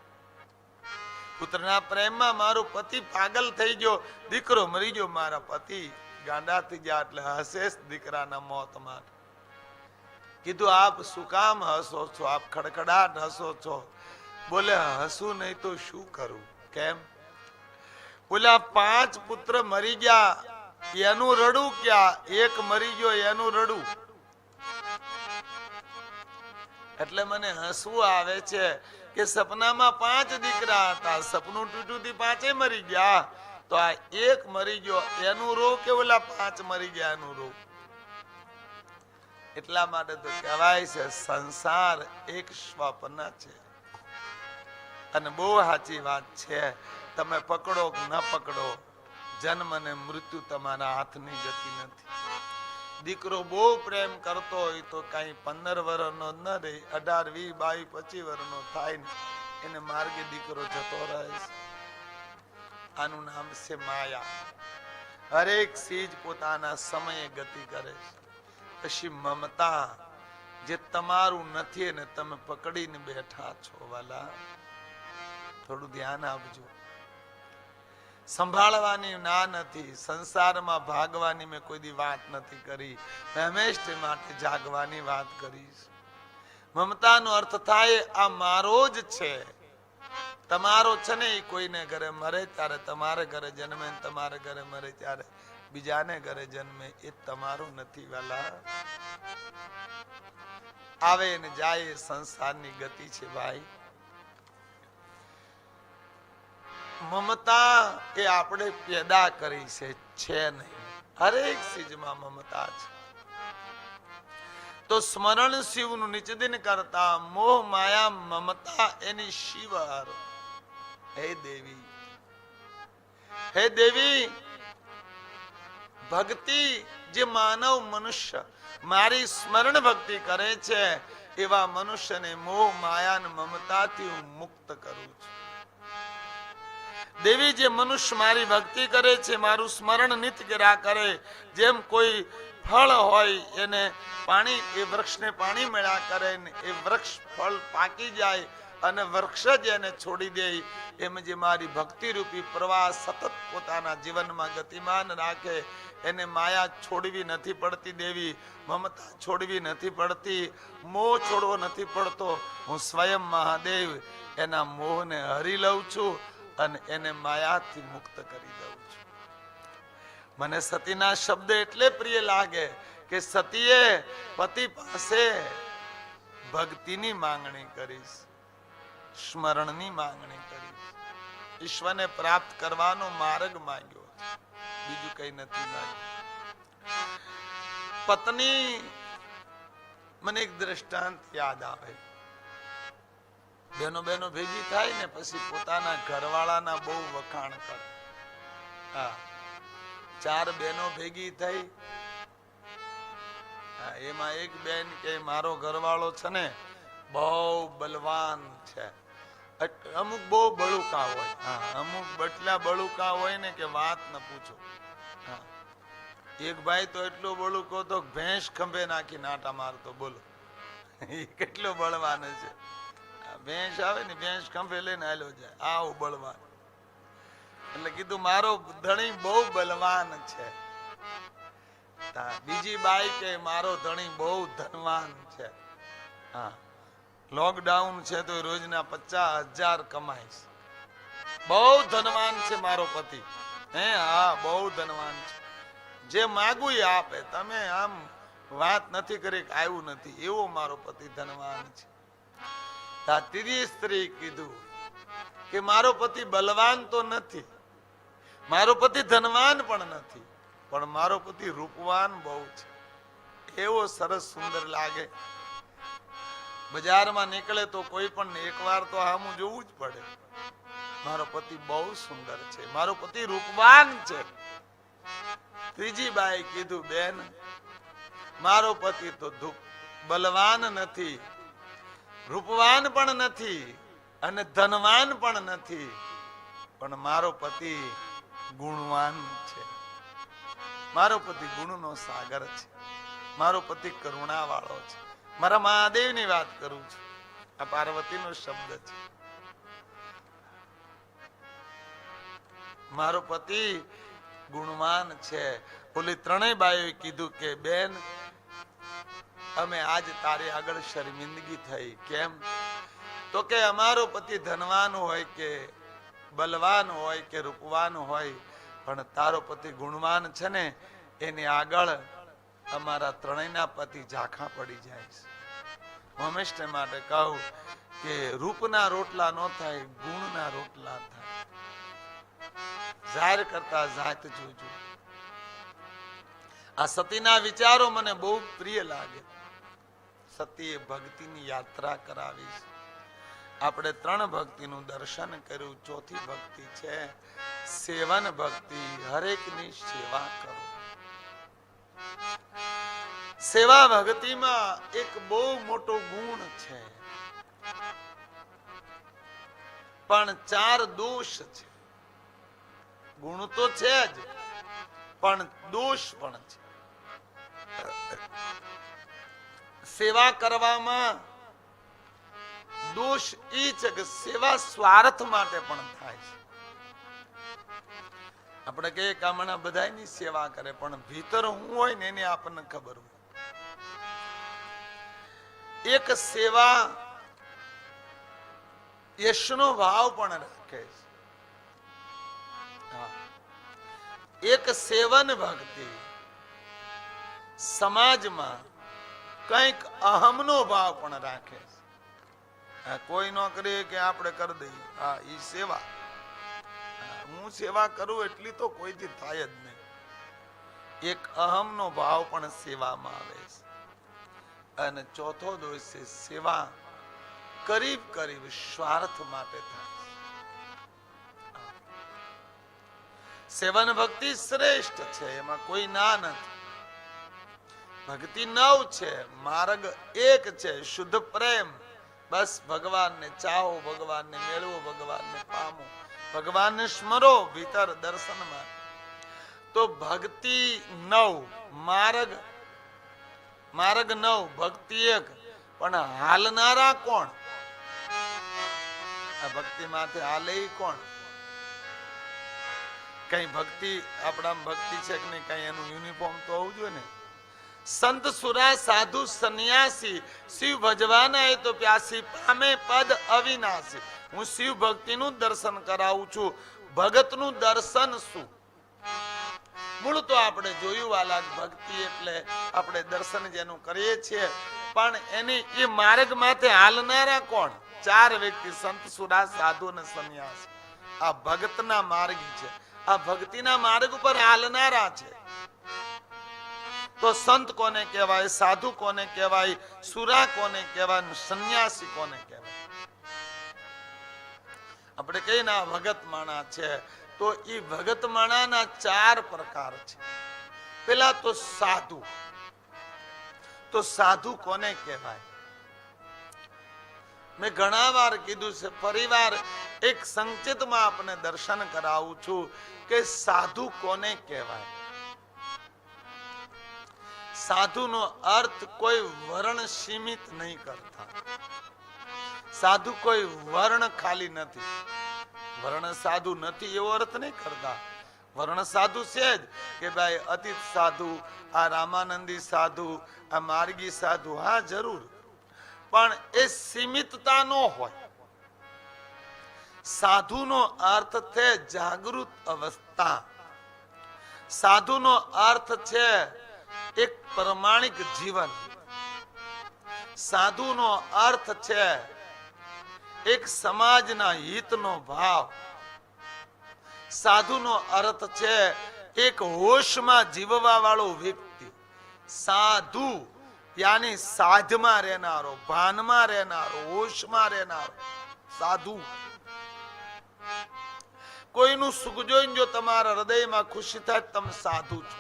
પુત્રના પ્રેમમાં મારો પતિ પાગલ થઈ ગયો. દીકરો મરી ગયો, મારા પતિ ગાંડા થઈ ગયા. એટલે હસે દીકરાના મોત માટે. કીધું, આપ શું કામ હસો છો? આપ ખડખડાટ હસો છો. બોલે, હસું નહીં તો શું કરું? કેમ? બોલે, 5 પુત્ર મરી ગયા એનું રડું ક્યાં? એક મરી ગયો એનું રડું. એટલે મને હસવું આવે છે કે સપનામાં 5 દીકરા હતા, સપનું તૂટ્યું થી 5 મરી ગયા, તો આ એક મરી ગયો એનું રો કે ઓલા 5 મરી ગયા એનું રો? એટલા માટે તો કહેવાય છે સંસાર એક સ્વપ્ન છે. અને બહુ સાચી વાત છે, તમે પકડો કે ન પકડો, જન્મ અને મૃત્યુ તમારા હાથની ગતિ નથી. દીકરો બહુ પ્રેમ કરતો હોય તો કઈ 15 વર્ષનો ન રહે, 18, 20, 22, 25 વર્ષનો થાય ને એને માર્ગે દીકરો જતો રહે છે. આનું નામ છે માયા. હરેક ચીજ પોતાના સમયે ગતિ કરે છે. પછી મમતા જે તમારું નથી અને તમે પકડીને બેઠા છો, વાલા થોડું ધ્યાન આપજો. સંભાળવાની ના નથી, સંસારમાં ભાગવાની મેં કોઈ દી વાત નથી કરી, હંમેશા માટે જાગવાની વાત કરીશ. મમતાનો અર્થ થાય આ મારો જ છે, તમારો છે ને એ કોઈને ઘરે મરે ત્યારે તમારે ઘરે જન્મે, તમારે ઘરે મરે ત્યારે બીજાને ઘરે જન્મે, એ તમારો નથી વાલા. આવે ને જાય સંસારની ગતિ છે ભાઈ. મમતા એ આપણે પેદા કરી છે નહીં. હરેક ચીજમાં મમતા છે. તો સ્મરણ શિવનું નિત્યદિન કરતા મોહ માયા મમતા એની શિવ હર. હે દેવી, હે દેવી, ભક્તિ જે માનવ મનુષ્ય મારી સ્મરણ ભક્તિ કરે છે એવા મનુષ્યને મોહ માયા અને મમતાથી હું મુક્ત કરું છું. દેવી, જે મનુષ્ય મારી ભક્તિ કરે છે, મારું સ્મરણ નિત્ય કર્યા કરે, જેમ કોઈ ફળ હોય એને પાણી, એ વૃક્ષને પાણી મળ્યા કરે ને એ વૃક્ષ ફળ પાકી જાય અને વૃક્ષ જ એને છોડી દે, એમ જે મારી ભક્તિ રૂપી પ્રવાહ સતત પોતાના જીવનમાં ગતિમાન રાખે એને માયા છોડવી નથી પડતી. દેવી, મમતા છોડવી નથી પડતી, મોહ છોડવો નથી પડતો. હું સ્વયં મહાદેવ એના મોહને હરી લઉં છું અને એને માયાથી મુક્ત કરી દઉં છું. મને સતીના શબ્દ એટલે પ્રિય લાગે કે સતીએ પતિ પાસે ભક્તિની માંગણી કરીશ, સ્મરણની માંગણી કરીશ, ઈશ્વરને પ્રાપ્ત કરવાનો માર્ગ માંગ્યો, બીજું કઈ નથી માંગ્યું. પત્ની, મને એક દ્રષ્ટાંત યાદ આવે. બેનો બેનો ભેગી થાય ને પછી પોતાના ઘરવાળાના બહુ વખાણ કરે. હા, 4 બહેનો ભેગી થઈ, એમાં એક બેન કે મારો ઘરવાળો છે ને બહુ બલવાન છે. અમુક બહુ બળુકા હોય, અમુક બટલા બળુકા હોય ને કે વાત ન પૂછો. એક ભાઈ તો એટલો બળુકો તો ભેંસ ખંભે નાખી નાટા મારતો, બોલો એ કેટલો બળવાન છે. ભેંસ આવે ને ભેંસ ખંભે લઈને હાલ્યો જાય, આવું બળવાન. એટલે કીધું મારો ધણી બહુ બલવાન છે. બીજી બાઈ કે મારો ધણી બહુ ધનવાન છે. હા, લોકડાઉન છે તો રોજના 50,000 કમાઈશ. બહુ ધનવાન છે મારો પતિ. હે, હા બહુ ધનવાન છે, જે માગું એ આપે. તમે આમ વાત નથી કરી કે આવ્યું નથી, એવો મારો પતિ ધનવાન છે. ત્રીજી સ્ત્રી કીધું કે મારો પતિ બલવાન તો નથી, મારો પતિ ધનવાન પણ નથી, પણ મારો પતિ રૂપવાન બહુ છે. એવો સરસ સુંદર લાગે. બજારમાં નીકળે તો કોઈ પણ એકવાર તો આમું જોવું જ પડે. મારો પતિ બહુ સુંદર છે, મારો પતિ રૂપવાન છે. ત્રીજી બાઈ કીધું બેન, મારો પતિ તો બલવાન નથી, રૂપવાન પણ નથી અને ધનવાન પણ નથી, પણ મારો પતિ ગુણવાન છે. મારો પતિ ગુણનો સાગર છે, મારો પતિ કરુણા વાળો છે. મારા મહાદેવની વાત કરું છું, આ પાર્વતીનો શબ્દ છે. મારો પતિ ગુણવાન છે. ઓલી 3 બાઈઓએ કીધું કે બેન, અમે આજ તારી આગળ શર્મિંદગી થઈ. કેમ? તો કે અમારો પતિ ધનવાન હોય કે બલવાન હોય કે રૂપવાન હોય, પણ તારો પતિ ગુણવાન છે ને એની આગળ અમારા 3ના પતિ ઝાંખા પડી જાય છે. હંમેશને માટે કહું કે રૂપના રોટલા ન થાય, ગુણના રોટલા થાય. જાહેર કરતા જાત જોજો. આ સતીના વિચારો મને બહુ પ્રિય લાગે. સતીએ ભક્તિની યાત્રા કરાવી છે. આપણે 3 ભક્તિનું દર્શન કર્યું. ચોથી ભક્તિ છે સેવન ભક્તિ. હરેકની સેવા કરો. સેવા ભક્તિમાં એક બહુ મોટો ગુણ છે, પણ 4 દોષ છે. ગુણ તો છે જ, પણ દોષ પણ છે. સેવા કરવામાં દોષ એ છે કે સેવા સ્વાર્થ માટે પણ થાય છે. આપણે કહીએ કે હમણાં બધાની સેવા કરે, પણ ભીતર હું હોય ને એની આપણને ખબર હોય. એક સેવા યશનો ભાવ પણ રાખે છે. એક સેવન ભક્તિ સમાજમાં કંઈક અહમનો ભાવ પણ રાખે છે. કોઈ નો કરે કે આપણે કરી દઈએ, હા ઈ સેવા. હું સેવા કરું એટલી તો કોઈથી થાય જ નહીં. એક અહમનો ભાવ પણ સેવામાં આવે છે. અને ચોથો દોષ છે સેવા કરીબ સ્વાર્થ માટે થાય. સેવન ભક્તિ શ્રેષ્ઠ છે, એમાં કોઈ ના નથી. ભક્તિ 9 છે, માર્ગ 1 છે, શુદ્ધ પ્રેમ. બસ ભગવાનને ચાહો, ભગવાનને મેળવો, ભગવાનને પામો, ભગવાનને સ્મરો ભીતર દર્શનમાં. તો ભક્તિ 9, માર્ગ 9, ભક્તિ 1. પણ હાલનારા કોણ? આ ભક્તિ માથે હાલે કોણ? કઈ ભક્તિ આપણા ભક્તિ છે કે નહીં, કઈ એનું યુનિફોર્મ તો હોવું જોઈએ ને. સંત સુરા સાધુ સંન્યાસી શિવ ભજવાના એ તો પ્યાસી, પામે પદ અવિનાશી. હું શિવ ભક્તિનું દર્શન કરાવું છું. ભગતનું દર્શન શું? મૂળ તો આપણે જોયું વાલા, ભક્તિ એટલે આપણે દર્શન જેનું કરીએ છીએ, પણ એની એ માર્ગ માથે હાલનારા કોણ? 4 વ્યક્તિ, સંત સુરા સાધુ અને સંન્યાસી. આ ભગતના માર્ગી છે. આ ભક્તિના માર્ગ ઉપર હાલનારા છે. તો સંત કોને કહેવાય, સાધુ કોને કહેવાય, સુરા કોને કહેવાય, સંન્યાસી કોને કહેવાય? આપણે કહીએ ને આ ભગત માણા છે, તો એ ભગત માણાના 4 પ્રકાર છે. પેલા તો સાધુ. તો સાધુ કોને કહેવાય? મેં ઘણા વાર કીધું છે, ફરીવાર એક સંક્ષિપ્તમાં આપને દર્શન કરાવું છું કે સાધુ કોને કહેવાય. સાધુનો અર્થ કોઈ વર્ણ સીમિત નહીં કરતા. સાધુ કોઈ વર્ણ ખાલી નથી. વર્ણ સાધુ નથી એવો અર્થ નહીં કરતા. વર્ણ સાધુ છે જ કે ભાઈ અતીત સાધુ, આ રામાનંદી સાધુ, આ માર્ગી સાધુ, હા જરૂર, પણ એ સીમિતતા ન હોય. સાધુનો અર્થ છે જાગૃત અવસ્થા. સાધુનો અર્થ છે એક પ્રમાણિક જીવન. સાધુનો અર્થ છે એક સમાજના હિતનો ભાવ. સાધુનો અર્થ છે એક હોશમાં જીવવા વાળો વ્યક્તિ. સાધુ યાની સાધમાં રહેનારો, ભાનમાં રહેનારો, હોશમાં રહેનારો સાધુ. કોઈનું સુખ જોઈને જો તમારા હૃદયમાં ખુશી થાય તમે સાધુ છો.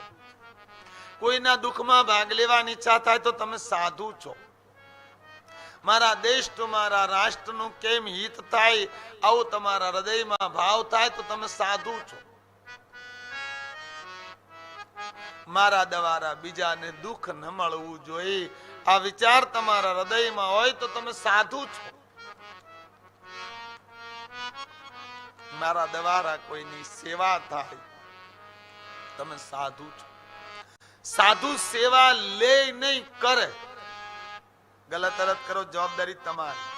કોઈના દુઃખમાં ભાગ લેવાની ઈચ્છા થાય તો તમે સાધુ છો. મારા દેશનું, મારા રાષ્ટ્રનું કેમ હિત થાય આવું તમારા હૃદયમાં ભાવ થાય તો તમે સાધુ છો. મારા દ્વારા બીજાને દુઃખ ન મળવું જોઈએ આ વિચાર તમારા હૃદયમાં હોય તો તમે સાધુ છો. મારા દ્વારા કોઈની સેવા થાય તમે સાધુ છો. સાધુ સેવા લે નહીં કરે. ગલત અર્થ કરો, જવાબદારી તમારી.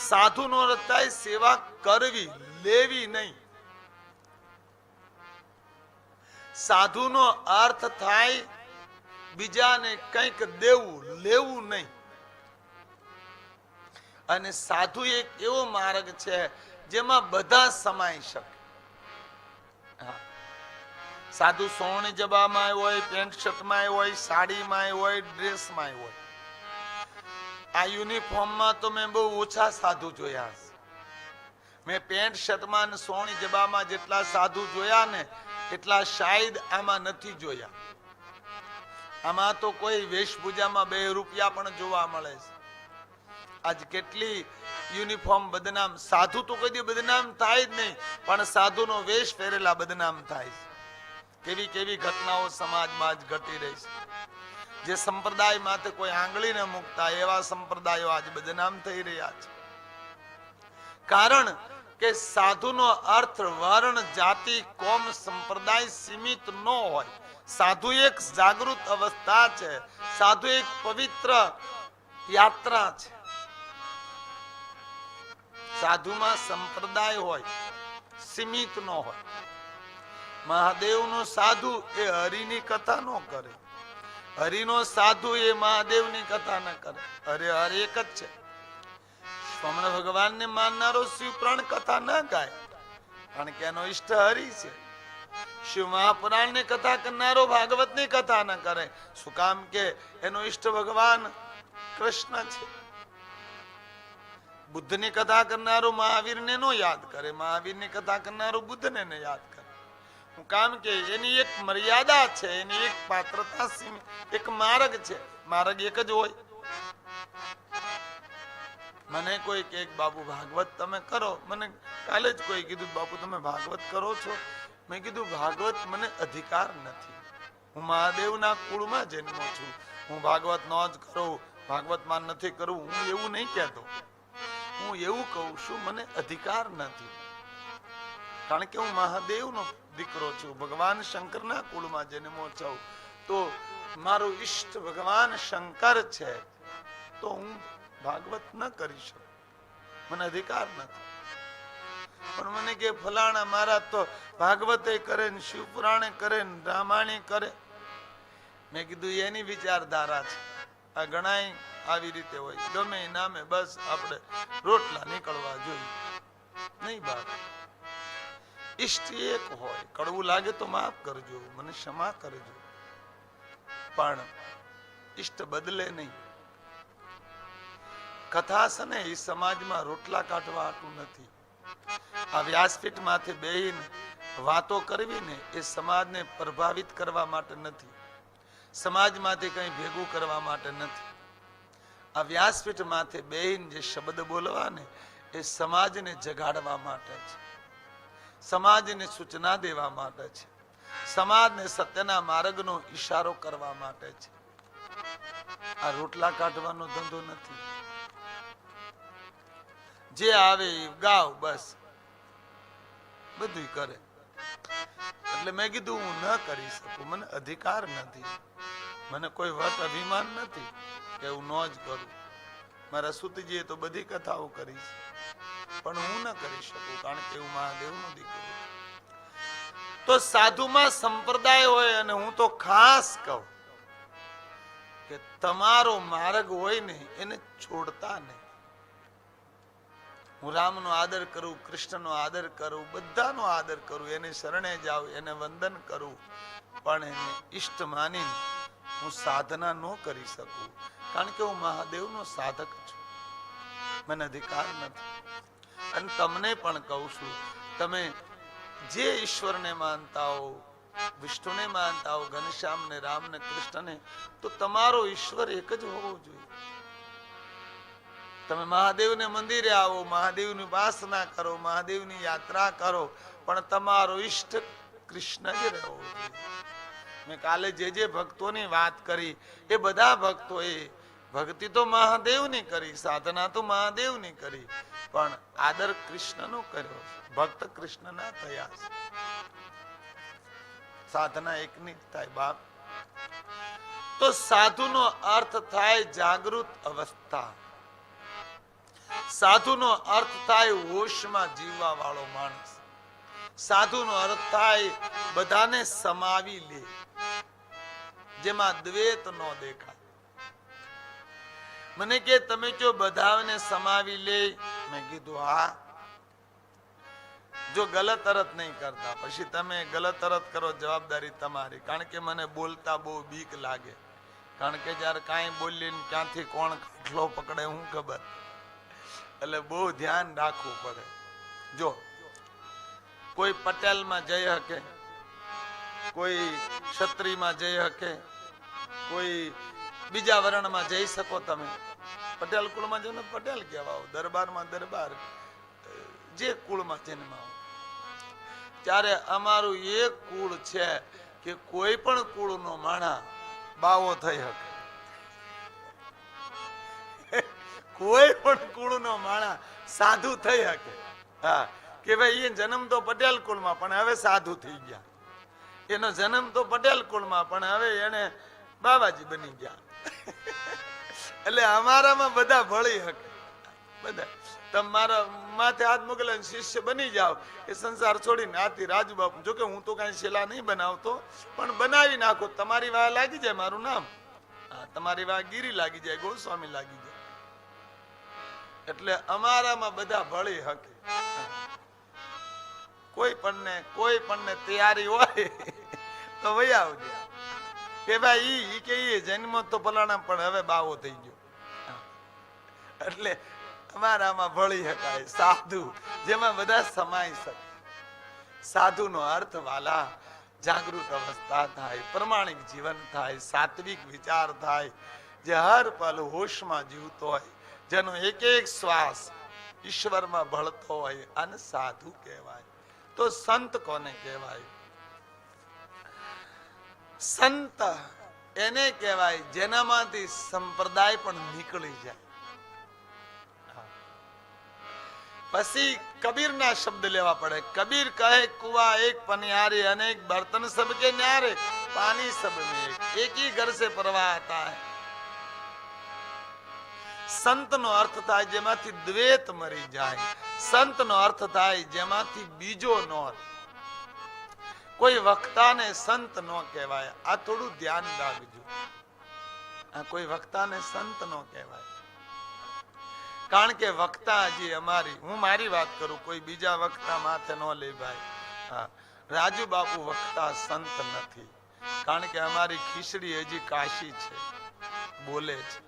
સાધુ નો અર્થ થાય સેવા કરવી, લેવી નહીં. સાધુ નો અર્થ થાય બીજાને કંઈક દેવું, લેવું નહીં. અને સાધુ એક એવો માર્ગ છે જેમાં બધા સમાઈ શકે. સાધુ સોની જબામાં હોય, પેન્ટ શર્ટમાં હોય, સાડીમાં હોય, ડ્રેસમાં હોય. આ યુનિફોર્મમાં તો મેં બહુ ઓછા સાધુ જોયા છે. મેં પેન્ટ શર્ટમાં અને સોની જબામાં જેટલા સાધુ જોયા ને એટલા શાયદ આમાં નથી જોયા. આમાં તો કોઈ વેશભૂષામાં 2 રૂપિયા પણ જોવા મળે છે. આજ કેટલી યુનિફોર્મ બદનામ. સાધુ તો કોઈ દી બદનામ થાય જ નહીં, પણ સાધુનો વેશ પહેરેલા બદનામ થાય છે. કેવી કેવી ઘટનાઓ સમાજમાં જ ઘટી રહી છે. જે સંપ્રદાય માથે કોઈ આંગળી ન મૂકતા એવા સંપ્રદાયો આજ બદનામ થઈ રહ્યા છે. કારણ કે સાધુનો અર્થ વર્ણ, જાતિ, કોમ, સંપ્રદાય સીમિત ન હોય. સાધુ એક જાગૃત અવસ્થા છે. સાધુ એક પવિત્ર યાત્રા છે. સાધુમાં સંપ્રદાય હોય, સીમિત ન હોય. મહાદેવનો સાધુ એ હરિની કથા ન કરે. હરિનો સાધુ એ મહાદેવની કથા ન કરે. હરે હર એક જ છે. સ્વામિ ભગવાનને માનનારો શિવપુરાણ કથા ન ગાય, કારણ કે એનો ઈષ્ટ હરિ છે. શિવ મહાપુરાણની કથા કરનારો ભાગવતની કથા ન કરે. શું કામ કે એનો ઈષ્ટ ભગવાન કૃષ્ણ છે. બુદ્ધની કથા કરનારો મહાવીરને નો યાદ કરે, મહાવીરની કથા કરનારો બુદ્ધને ન યાદ કરે. શું કામ કે એની એક મર્યાદા છે, એની એક પાત્રતા, એક માર્ગ છે. માર્ગ એક જ હોય. મને કોઈ કે બાપુ ભાગવત તમે કરો. મને કાલે જ કોઈ કીધું બાપુ તમે ભાગવત કરો છો. મેં કીધું ભાગવત મને અધિકાર નથી. હું મહાદેવના કુળમાં જન્મો છું. હું ભાગવત નો જ કરું, ભાગવતમાં નથી કરવું, હું એવું નહીં કહેતો. હું એવું કહું છું મને અધિકાર નથી, કારણ કે હું મહાદેવનો દીકરો છું. ભગવાન શંકરના કુળમાં જન્મો છું. તો મારો ઈષ્ટ ભગવાન શંકર છે, તો હું ભાગવત ન કરી શકું. મને અધિકાર નથી. પણ મને કે ફલાણા મારા તો ભાગવતે કરે ને શિવપુરાણે કરે ને રામાયણે કરે. મેં કીધું એની વિચારધારા છે. આ ઘણાય આવી રીતે હોય. ગમે નામે બસ આપણે રોટલા નીકળવા જોઈએ. નહીં બાપ, ઈષ્ટ એક હોય. કડવું લાગે તો માફ કરજો, મને ક્ષમા કરજો, પણ ઈષ્ટ બદલે નહીં. કથા છે ને એ સમાજમાં રોટલા કાઢવા આટલું નથી. આ વ્યાસપીઠ માથે બેહીને વાતો કરવી ને એ સમાજને પ્રભાવિત કરવા માટે નથી. સમાજમાંથી કઈ ભેગું કરવા માટે નથી. આ વ્યાસપીઠ માથે બેહીને જે શબ્દ બોલવા ને એ સમાજને જગાડવા માટે છે. સમાજને સૂચના દેવા માટે છે. સમાજને સત્યના માર્ગનો ઈશારો કરવા માટે છે. આ રોટલા કાઢવાનો ધંધો નથી. જે આવે ગાવ બસ બધું કરે. એટલે મેં કીધું હું ન કરી શકું, મને અધિકાર નથી. મને કોઈ વટ અભિમાન નથી કે હું ન જ કરું. મારા સુતજીએ તો બધી કથાઓ કરી છે, પણ હું ન કરી શકું, કારણ કે હું મહાદેવનો દીકરો. તો સાધુમાં સંપ્રદાય હોય. અને હું તો ખાસ કહું કે તમારો માર્ગ હોય ને એને છોડતા નહીં. હું રામનો આદર કરું, કૃષ્ણનો આદર કરું, બધાનો આદર કરું, એને શરણે જાઉં, એને વંદન કરું, પણ એને ઈષ્ટ માનીને હું સાધના ન કરી શકું, કારણ કે હું મહાદેવનો સાધક છું. મને અધિકાર નથી. અને તમને પણ કહું છું, તમે જે ઈશ્વરને માનતા હો, વિષ્ણુને માનતા હો, ઘનશ્યામને, રામને, કૃષ્ણને, તો તમારો ઈશ્વર એક જ હોવો જોઈએ. તમે મહાદેવને મંદિરે આવો, મહાદેવની ઉપાસના કરો, મહાદેવની યાત્રા કરો, પણ તમારો ઈષ્ટ કૃષ્ણ જ રહેવો જોઈએ. મેં કાલે જે ભક્તોની વાત કરી એ બધા ભક્તોએ ભક્તિ તો મહાદેવની કરી, સાધના તો મહાદેવની કરી, પણ આદર કૃષ્ણનો કર્યો. ભક્ત કૃષ્ણના થયા. સાધના એકની જ થાય બાપ. તો સાધુનો અર્થ થાય જાગૃત અવસ્થા. સાધુનો અર્થ થાય હોશમાં જીવવા વાળો માણસ. સાધુનો અર્થ થાય બધાને સમાવી લે, જેમાં દ્વેત ન દેખાય. મને કે તમે જો બધાને સમાવી લે, મેં કીધું હા, જો ગલત અર્થ નહીં કરતા. પછી તમે ગલત અર્થ કરો જવાબદારી તમારી. કારણ કે મને બોલતા બહુ બીક લાગે. કારણ કે જયારે કાંઈ બોલીને ક્યાંથી કોણ કાઠલો પકડે હું ખબર, એટલે બહુ ધ્યાન રાખવું પડે. જો કોઈ પટેલમાં જઈ શકે, કોઈ ક્ષત્રિયમાં જઈ શકે, કોઈ બીજા વર્ણમાં જઈ શકો. તમે પટેલ કુળમાં જઈને પટેલ કહેવાઓ, દરબારમાં દરબાર, જે કુળમાં જન્માઓ. ત્યારે અમારું એક કુળ છે કે કોઈ પણ કુળનો માણા બાવો થઈ શકે. કોઈ પણ કુળનો માણા સાધુ થઈ શકે. હા, કે ભાઈ એ જન્મ તો પટેલ કુળમાં પણ હવે સાધુ થઈ ગયા. એનો જન્મ તો પટેલ કુળમાં પણ હવે એને બાબાજી બની ગયા. એટલે અમારામાં બધા ભળી શકે. બધા તમારા માથે હાથ મોકલે શિષ્ય બની જાવ, એ સંસાર છોડીને આથી રાજુ બાપુ. જોકે હું તો કઈ શેલા નહીં બનાવતો, પણ બનાવી નાખો. તમારી વાહ લાગી જાય મારું નામ, તમારી વાહ ગીરી લાગી જાય, ગોસ્વામી લાગી જાય. એટલે અમારામાં બધા ભળી શકે. કોઈ પણ તૈયારી હોય તો વહી આવજો કે ભાઈ ઈ કે જન્મ તો ફલાણા પણ હવે બાવો થઈ ગયો. એટલે અમારામાં ભળી શકાય સાધુ, જેમાં બધા સમાઈ શકે. સાધુ નો અર્થ વાલા જાગૃત અવસ્થા થાય, પ્રમાણિક જીવન થાય, સાત્વિક વિચાર થાય, જે હર પલ હોશમાં જીવતો હોય, જેનો એક એક શ્વાસ ઈશ્વરમાં ભળતો હોય, અને સાધુ કહેવાય. તો સંત કોને કહેવાય? સંત એને કહેવાય જેનામાંથી સંપ્રદાય પણ નીકળી જાય. પછી કબીર ના શબ્દ લેવા પડે. કબીર કહે કુવા એક પનિયારે અનેક બર્તન સબકે ન્યારે, પાણી સબ में एक ही घर से प्रवाह आता है. સંત નો અર્થ થાય જેમાંથી દ્વૈત મરી જાય. સંત નો અર્થ થાય જેમાંથી બીજો નો. કોઈ વક્તાને સંત નો કહેવાય. આ થોડું ધ્યાન રાખજો. આ કોઈ વક્તાને સંત નો કહેવાય. કારણ કે વક્તા હજી અમારી, હું મારી વાત કરું, કોઈ બીજા વક્તા માથે ન લે ભાઈ. હા, રાજુ બાપુ વક્તા સંત નથી. કારણ કે અમારી ખીચડી હજી કાશી છે, બોલે છે.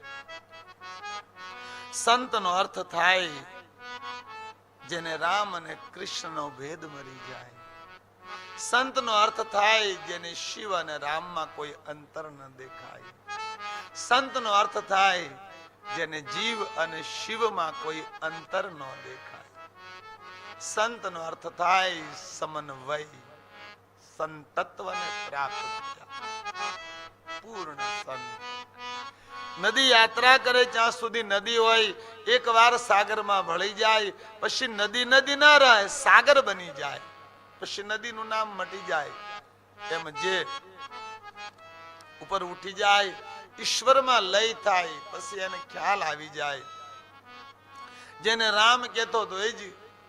સંત નો અર્થ થાય જેને રામ અને કૃષ્ણ નો ભેદ મરી જાય. સંત નો અર્થ થાય જેને શિવ અને રામમાં કોઈ અંતર ન દેખાય. સંત નો અર્થ થાય જેને જીવ અને શિવમાં કોઈ અંતર ન દેખાય. સંત નો અર્થ થાય સમન્વય, સંતત્વને પ્રાપ્ત થયા, પૂર્ણ સંત. નદી યાત્રા કરે ત્યાં સુધી નદી હોય, એક વાર સાગરમાં ભળી જાય, પછી નદી નદી ના રહે, સાગર બની જાય, પછી નદીનું નામ મટી જાય. એમ જે ઉપર ઉઠી જાય, ઈશ્વરમાં લય થાય, પછી એને ખ્યાલ આવી જાય. જેને રામ કહેતો હતો એ જ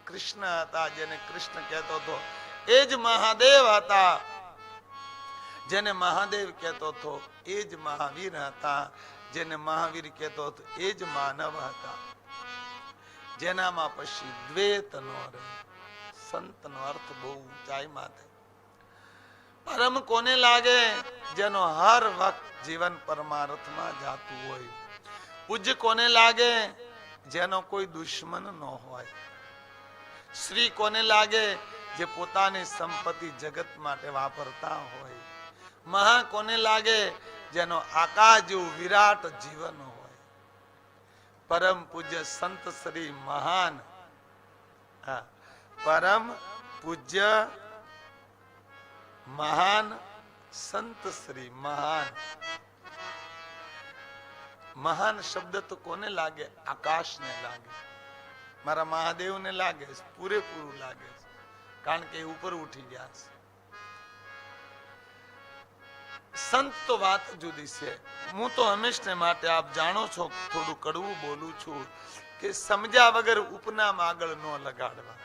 કૃષ્ણ હતા, જેને કૃષ્ણ કહેતો હતો એ જ મહાદેવ હતા, જેને મહાદેવ કહેતો હતો એ જ મહાવીર હતા, જેને મહાવીર કહેતો હતો એ જ માનવ હતા. જેનામાં પછી દ્વૈત નો રહે. સંત નો અર્થ બહુ ઊંચાઈમાં થાય. પરમ કોને લાગે? જેનો હર વખત જીવન પરમાર્થમાં જાતું હોય. પૂજ્ય કોને લાગે? જેનો કોઈ દુશ્મન ન હોય. શ્રી કોને લાગે? જે પોતાની સંપત્તિ જગત માટે વાપરતા હોય. મહા કોને લાગે? જેનો આકાશ જેવું વિરાટ જીવન હોય. પરમ પૂજ્ય સંત શ્રી મહાન, પરમ પૂજ્ય મહાન સંત શ્રી મહાન. મહાન શબ્દ તો કોને લાગે? આકાશ ને લાગે, મારા મહાદેવ ને લાગે, પૂરેપૂરું લાગે, કારણ કે ઉપર ઉઠી ગયા છે. સંત તો વાત જુદી છે. હું તો હંમેશને માટે, આપ જાણો છો, થોડું કડવું બોલું છું કે સમજ્યા વગર ઉપનામ આગળ ન લગાડવા.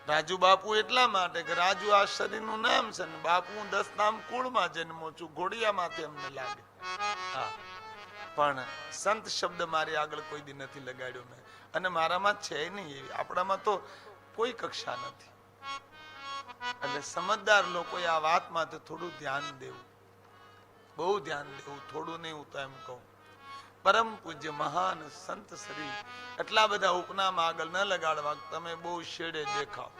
રાજુ બાપુ એટલા માટે કે રાજુ આ શરીરનું નામ છે ને બાપુ 10 નામ કુળમાં જન્મો છું, ઘોડિયામાંથી અમને લાગે. હા, પણ સંત શબ્દ મારી આગળ કોઈ દી નથી લગાડ્યો મેં, અને મારામાં છે નહીં એવી, આપણામાં તો કોઈ કક્ષા નથી. એટલે સમજદાર લોકોએ આ વાતમાં તો થોડું ધ્યાન દેવું, બહુ ધ્યાન દેવું, થોડું નહીં હું તો એમ કહું. પરમ પૂજ્ય મહાન સંત શ્રી એટલા બધા ઉપનામ આગળ ન લગાડવા, તમે બહુ શેડે દેખાવ.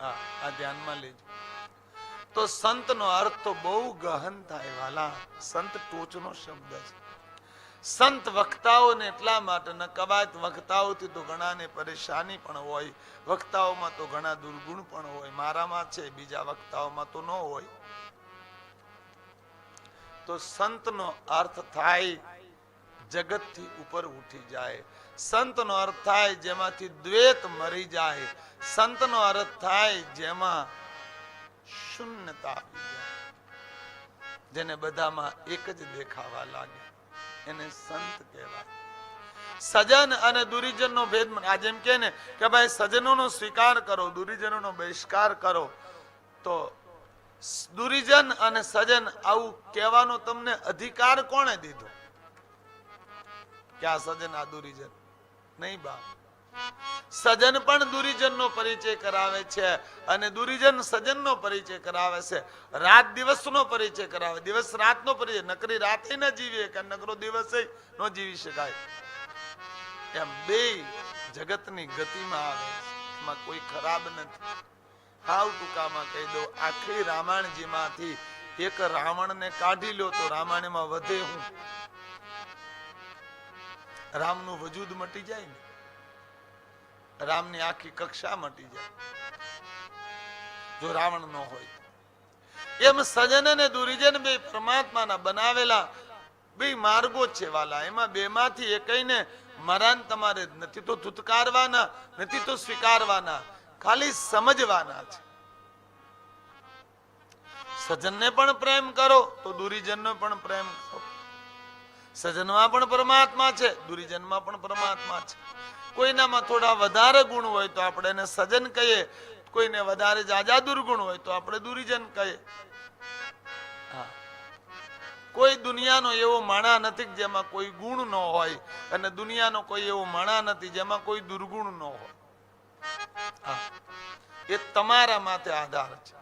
હા, આ ધ્યાનમાં લેજો. તો સંત નો અર્થ તો બહુ ગહન થાય વાલા. સંત ટોચનો શબ્દ છે. સંત વક્તાઓને એટલા માટે ન કવાય, વક્તાઓથી તો ઘણાને પરેશાની પણ હોય, વક્તાઓમાં તો ઘણા દુર્ગુણ પણ હોય. મારામાં છે, બીજા વક્તાઓમાં તો ન હોય. તો સંત નો અર્થ થાય જગતથી ઉપર ઉઠી જાય. સંત નો અર્થ થાય જેમાંથી દ્વેત મરી જાય. સંત નો અર્થ થાય જેમાં શૂન્યતા આવી જાય, જેને બધામાં એક જ દેખાવા લાગે, એને સંત કહેવાય. સજન અને દુરીજન નો ભેદ, આ જેમ કે ને કે ભાઈ સજનો નો સ્વીકાર કરો, દુરીજનો નો બહિષ્કાર કરો, તો દુરીજન અને સજન આવું કહેવાનો તમને અધિકાર કોણે દીધો? કે આ સજન આ દુરીજન નહીં બાપ. સજન પણ દુરીજન નો પરિચય કરાવે છે, અને દુરીજન સજન નો પરિચય કરાવે છે. રાત દિવસ નો પરિચય કરાવે, દિવસ રાત નો પરિચય. નકરી રાતે ન જીવીએ કે નકરો દિવસે ન જીવી શકાય. એમ બે જગતની ગતિમાં આવે, એમાં કોઈ ખરાબ નથી. હાવ ટૂંકામાં કહી દો, આખી રામાયણજી માંથી એક રાવણ ને કાઢી લો તો રામાયણમાં વધે હું? રામનું વજૂદ મટી જાય ને, રામની આખી કક્ષા મટી જાય જો રાવણ ન હોય. એમ સજન અને દુર્જન બે પરમાત્માના બનાવેલા બે માર્ગો છે વાલા. એમાં બે માંથી એકઈને મરાન તમારે નથી તો ધુતકારવાના, નથી તો સ્વીકારવાના, ખાલી સમજવાના છે. સજનને પણ પ્રેમ કરો તો દુરીજનનો પણ પ્રેમ કરો. સજનમાં પણ પરમાત્મા છે, દુરીજનમાં પણ પરમાત્મા છે. કોઈનામાં થોડા વધારે ગુણ હોય તો આપણે એને સજન કહીએ, કોઈને વધારે જાજા દુર્ગુણ હોય તો આપણે દુરીજન કહીએ. કોઈ દુનિયાનો એવો માણા નથી જેમાં કોઈ ગુણ ન હોય, અને દુનિયાનો કોઈ એવો માણા નથી જેમાં કોઈ દુર્ગુણ ન હોય. એ તમારા માથે આધાર છે.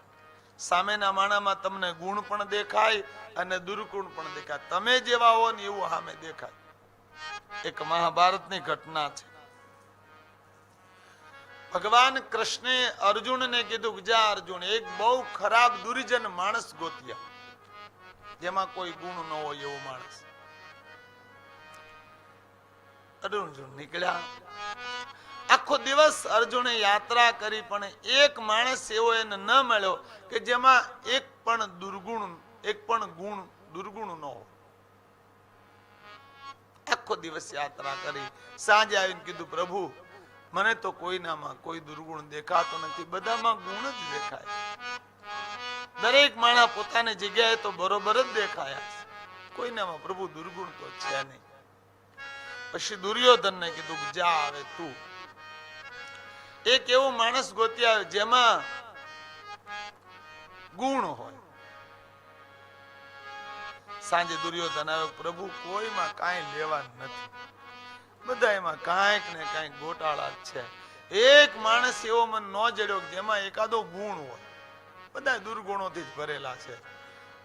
સામેના માણામાં તમને ગુણ પણ દેખાય અને દુર્ગુણ પણ દેખાય. તમે જેવા હો ને એવું સામે દેખાય. એક મહાભારતની ઘટના છે. ભગવાન કૃષ્ણે અર્જુનને કીધું કે જા અર્જુન, એક બહુ ખરાબ દુર્જન માણસ ગોત્યા, જેમાં કોઈ ગુણ ન હોય એવો માણસ. અર્જુન નીકળ્યા. આખો દિવસ અર્જુને યાત્રા કરી, પણ એક માણસ એવો એને ન મળ્યો કે જેમાં એક પણ દુર્ગુણ, એક પણ ગુણ દુર્ગુણ ન હોય. આખો દિવસ યાત્રા કરી, સાંજે આવીને કીધું પ્રભુ મને તો કોઈનામાં કોઈ દુર્ગુણ દેખાતો નથી, બધામાં ગુણ જ દેખાય. દરેક માણસ પોતાની જગ્યાએ તો બરોબર જ દેખાયા, કોઈનામાં પ્રભુ દુર્ગુણ તો છે નહીં. પછી દુર્યોધનને કીધું કે જા આવે તું એક એવો માણસ ગોતી આવે જેમાં ગુણ હોય. સાંજે દુર્યોધન આવ્યો, પ્રભુ કોઈમાં કાંઈ લેવા નથી, બધા એમાં કાંઈક ને કાંઈક ગોટાળા છે. એક માણસ એવો મને ન જડ્યો જેમાં એકાદો ગુણ હોય, બધા દુર્ગુણોથી જ ભરેલા છે.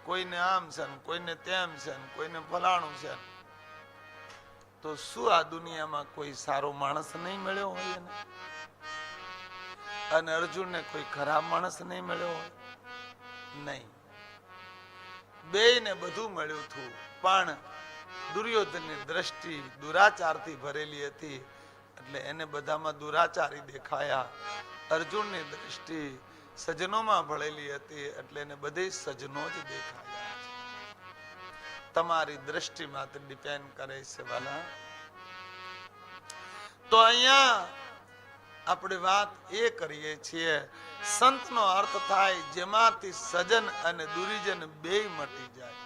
કોઈને આમ છે ને કોઈને તેમ છે ને કોઈને ફલાણું છે. તો શું આ દુનિયામાં કોઈ સારો માણસ નહીં મળ્યો હોય એને? અને અર્જુનને કોઈ ખરાબ માણસ નહીં મળ્યો હોય? નહીં. બેયને બધું મળ્યું હતું, પણ દુર્યોધનની દ્રષ્ટિ દુરાચારથી ભરેલી હતી, એટલે એને બધામાં દુરાચારી દેખાયા. અર્જુનની દ્રષ્ટિ સજનોમાં ભળેલી હતી, એટલે એને બધે સજનો જ દેખાયા. તમારી દ્રષ્ટિમાં તો ડિપેન્ડ કરે છે વાલા. તો અહીંયા આપણે વાત એ કરીએ છીએ, સંતનો અર્થ થાય જેમાંથી સજન અને દુરીજન બેય મટી જાય.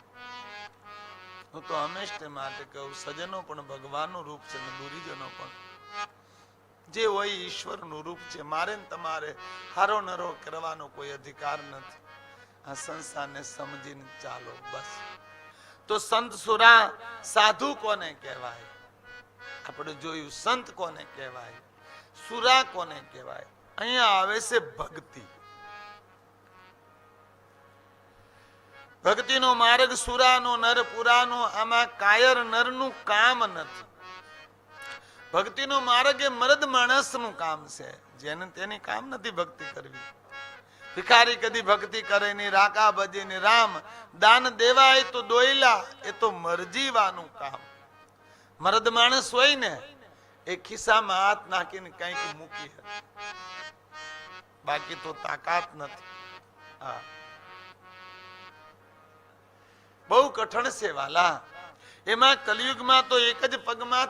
હું તો હંમેશા માટે કહું, સજનો પણ ભગવાનનું રૂપ છે અને દુરીજનો પણ જે હોય ઈશ્વરનું રૂપ છે. મારે ને તમારે હારો નરો કરવાનો કોઈ અધિકાર નથી. આ સંસારને સમજીને ચાલો બસ. તો સંત સુરા સાધુ કોને કહેવાય? આપણે જોયું સંત કોને કહેવાય, સુરા કોને કહેવાય. અહીંયા આવે છે ભક્તિ. ભક્તિનો માર્ગ સુરાનો નર પુરાનો, આમાં કાયર નરનું કામ નથી. ભક્તિનો માર્ગ એ મર્દ માણસનું કામ છે, જેને તેની કામ નથી ભક્તિ કરવી. ભિખારી કદી ભક્તિ કરે ની, રાકા ભજે ની રામ, દાન દેવાય તો દોયલા, એ તો મરજીવાનું કામ. મર્દ માણસ હોય ને એ ખિસ્સામાં હાથ નાખીને કંઈક મૂકી, બાકી તો તાકાત નથી. હા, બહુ કઠણ છે વાલા. એમાં કલિયુગમાં તો એક જ પગમાં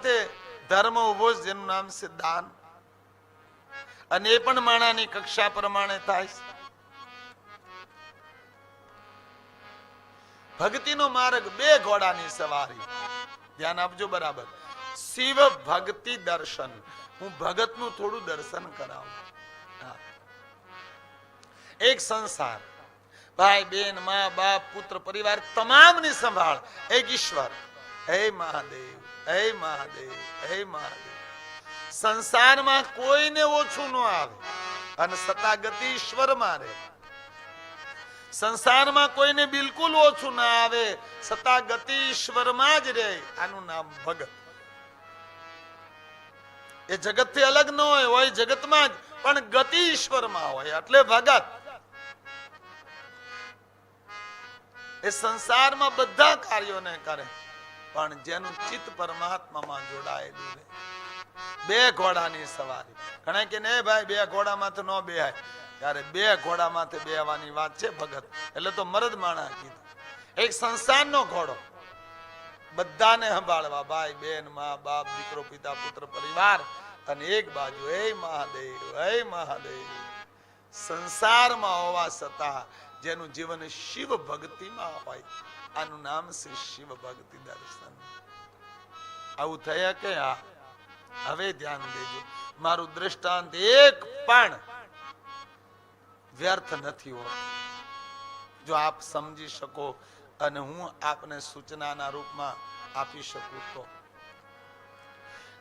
ધર્મ ઉભો છે, જેનું નામ છે દાન. અને એ પણ માણાની કક્ષા પ્રમાણે થાય છે. ભક્તિનો માર્ગ બે ઘોડાની સવારી. ધ્યાન આપજો બરાબર. શિવ ભક્તિ દર્શન. હું ભગતનું થોડું દર્શન કરાવું. એક સંસાર, ભાઈ બેન, મા બાપ, પુત્ર પરિવાર તમામની સંભાળ એક ઈશ્વર. હે મહાદેવ, હે મહાદેવ, હે મહાદેવ. સંસારમાં કોઈને ઓછું ન આવે અને સતા ગતિ ઈશ્વરમાં રહે. સંસારમાં કોઈને બિલકુલ ઓછું ના આવે, સતા ગતિ ઈશ્વરમાં જ રહે. આનું નામ ભગત. એ જગતથી અલગ ન હોય જગતમાં જ, પણ ગતિ ઈશ્વરમાં હોય એટલે ભગત. એ સંસારમાં બધા કાર્યોને કરે, પણ જેનું ચિત્ત પરમાત્મામાં જોડાયેલું રહે. બે ઘોડાની સવારી. ઘણા કે ને ભાઈ બે ઘોડામાંથી ન બેહાય, ત્યારે બે ઘોડામાંથી બેહવાની વાત છે ભગત એટલે તો મરદ માણા કીધું. એક સંસારનો ઘોડો, બધાને સંભાળવા, ભાઈ બેન, મા બાપ, દીકરો પિતા પુત્ર પરિવાર, અને એક બાજુ હે મહાદેવ, હે મહાદેવ. સંસારમાં હોવા છતાં જેનું જીવન શિવ ભક્તિમાં હોય, આનું નામ છે શિવ ભક્તિ દર્શન. આવું થયા કે હા? હવે ધ્યાન દેજો. મારું દ્રષ્ટાંત એક પણ વ્યર્થ નથી હોતું, જો આપ સમજી શકો અને હું આપને સૂચનાના રૂપમાં આપી શકું તો.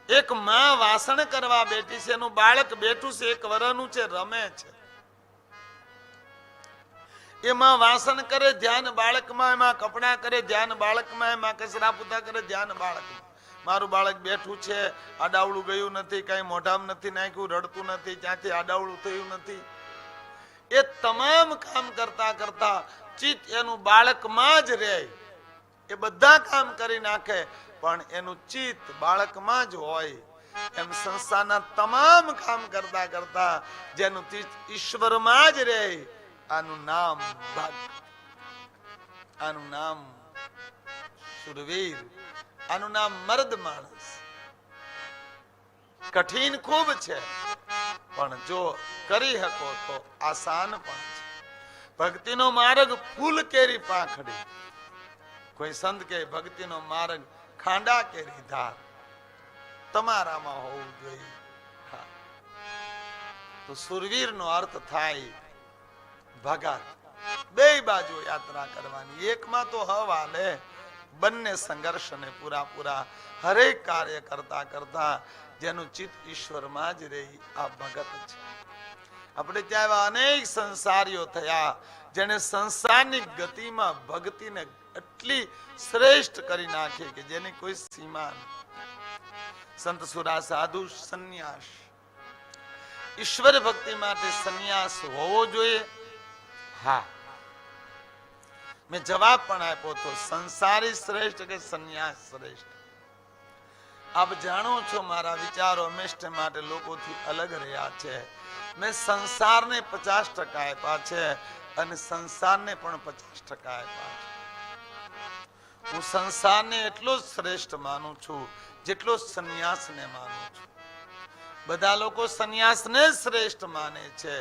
એક માં વાસણ કરવા બેઠી છે, એનું બાળક બેઠું છે, 1 વર્ષનું છે, રમે છે. એમાં વાસણ કરે, ધ્યાન બાળકમાં. એમાં કપડા કરે, ધ્યાન બાળકમાં. એમાં કચરા પૂતા કરે, ધ્યાન બાળકમાં. મારું બાળક બેઠું છે, આડાવડું ગયું નથી, કઈ મોઢામાં નથી નાખ્યું, રડતું નથી, ત્યાંથી આડાવડું થયું નથી. એ તમામ કામ કરતા કરતા ચિત્ત એનું બાળકમાં જ રહે. એ બધા કામ કરી નાખે, પણ એનું ચિત્ત બાળકમાં જ હોય. એમ સંસારના તમામ કામ કરતા કરતા જેનું ચિત્ત ઈશ્વરમાં જ રહે, આનું નામ ભક્ત, આનું નામ સુરવીર, આનું નામ મર્દ માણસ. કઠિન ખૂબ છે, પણ જો કરી શકો તો આસાન પણ છે. ભક્તિનો માર્ગ ફૂલ કેરી પાંખડી. કોઈ સંત કે ભક્તિનો માર્ગ ખાંડા કેરી ધાર. તમારામાં હોવું જોઈએ. તો સુરવીર નો અર્થ થાય ભગત. બે બાજુ યાત્રા કરવાની. એકમાં તો હવાલે બંને સંઘર્ષ ને પૂરા હરેક કાર્ય કરતા કરતા જેનું ચિત્ત ઈશ્વરમાં જ રહી, આ ભગત છે. આપણે ત્યાં એવા અનેક સંસારીઓ થયા જેને સંસારની ગતિમાં ભક્તિને એટલી શ્રેષ્ઠ કરી નાખી કે જેની કોઈ સીમા નહીં. સંત સુરા સાધુ સંન્યાસ. ઈશ્વર ભક્તિ માટે સંન્યાસ હોવો જોઈએ. હા, મેં જવાબ પણ આપ્યો તો, સંસારી શ્રેષ્ઠ કે સંન્યાસ શ્રેષ્ઠ. આપ જાણો છો મારા વિચારો હંમેશા માટે લોકોથી અલગ રહ્યા છે. મેં સંસારને 50% આપ્યા છે અને સંસારને પણ 50% આપ્યા છે. હું સંસારને એટલો જ શ્રેષ્ઠ માનું છું જેટલો સંન્યાસને માનું છું. બધા લોકો સંન્યાસને શ્રેષ્ઠ માને છે,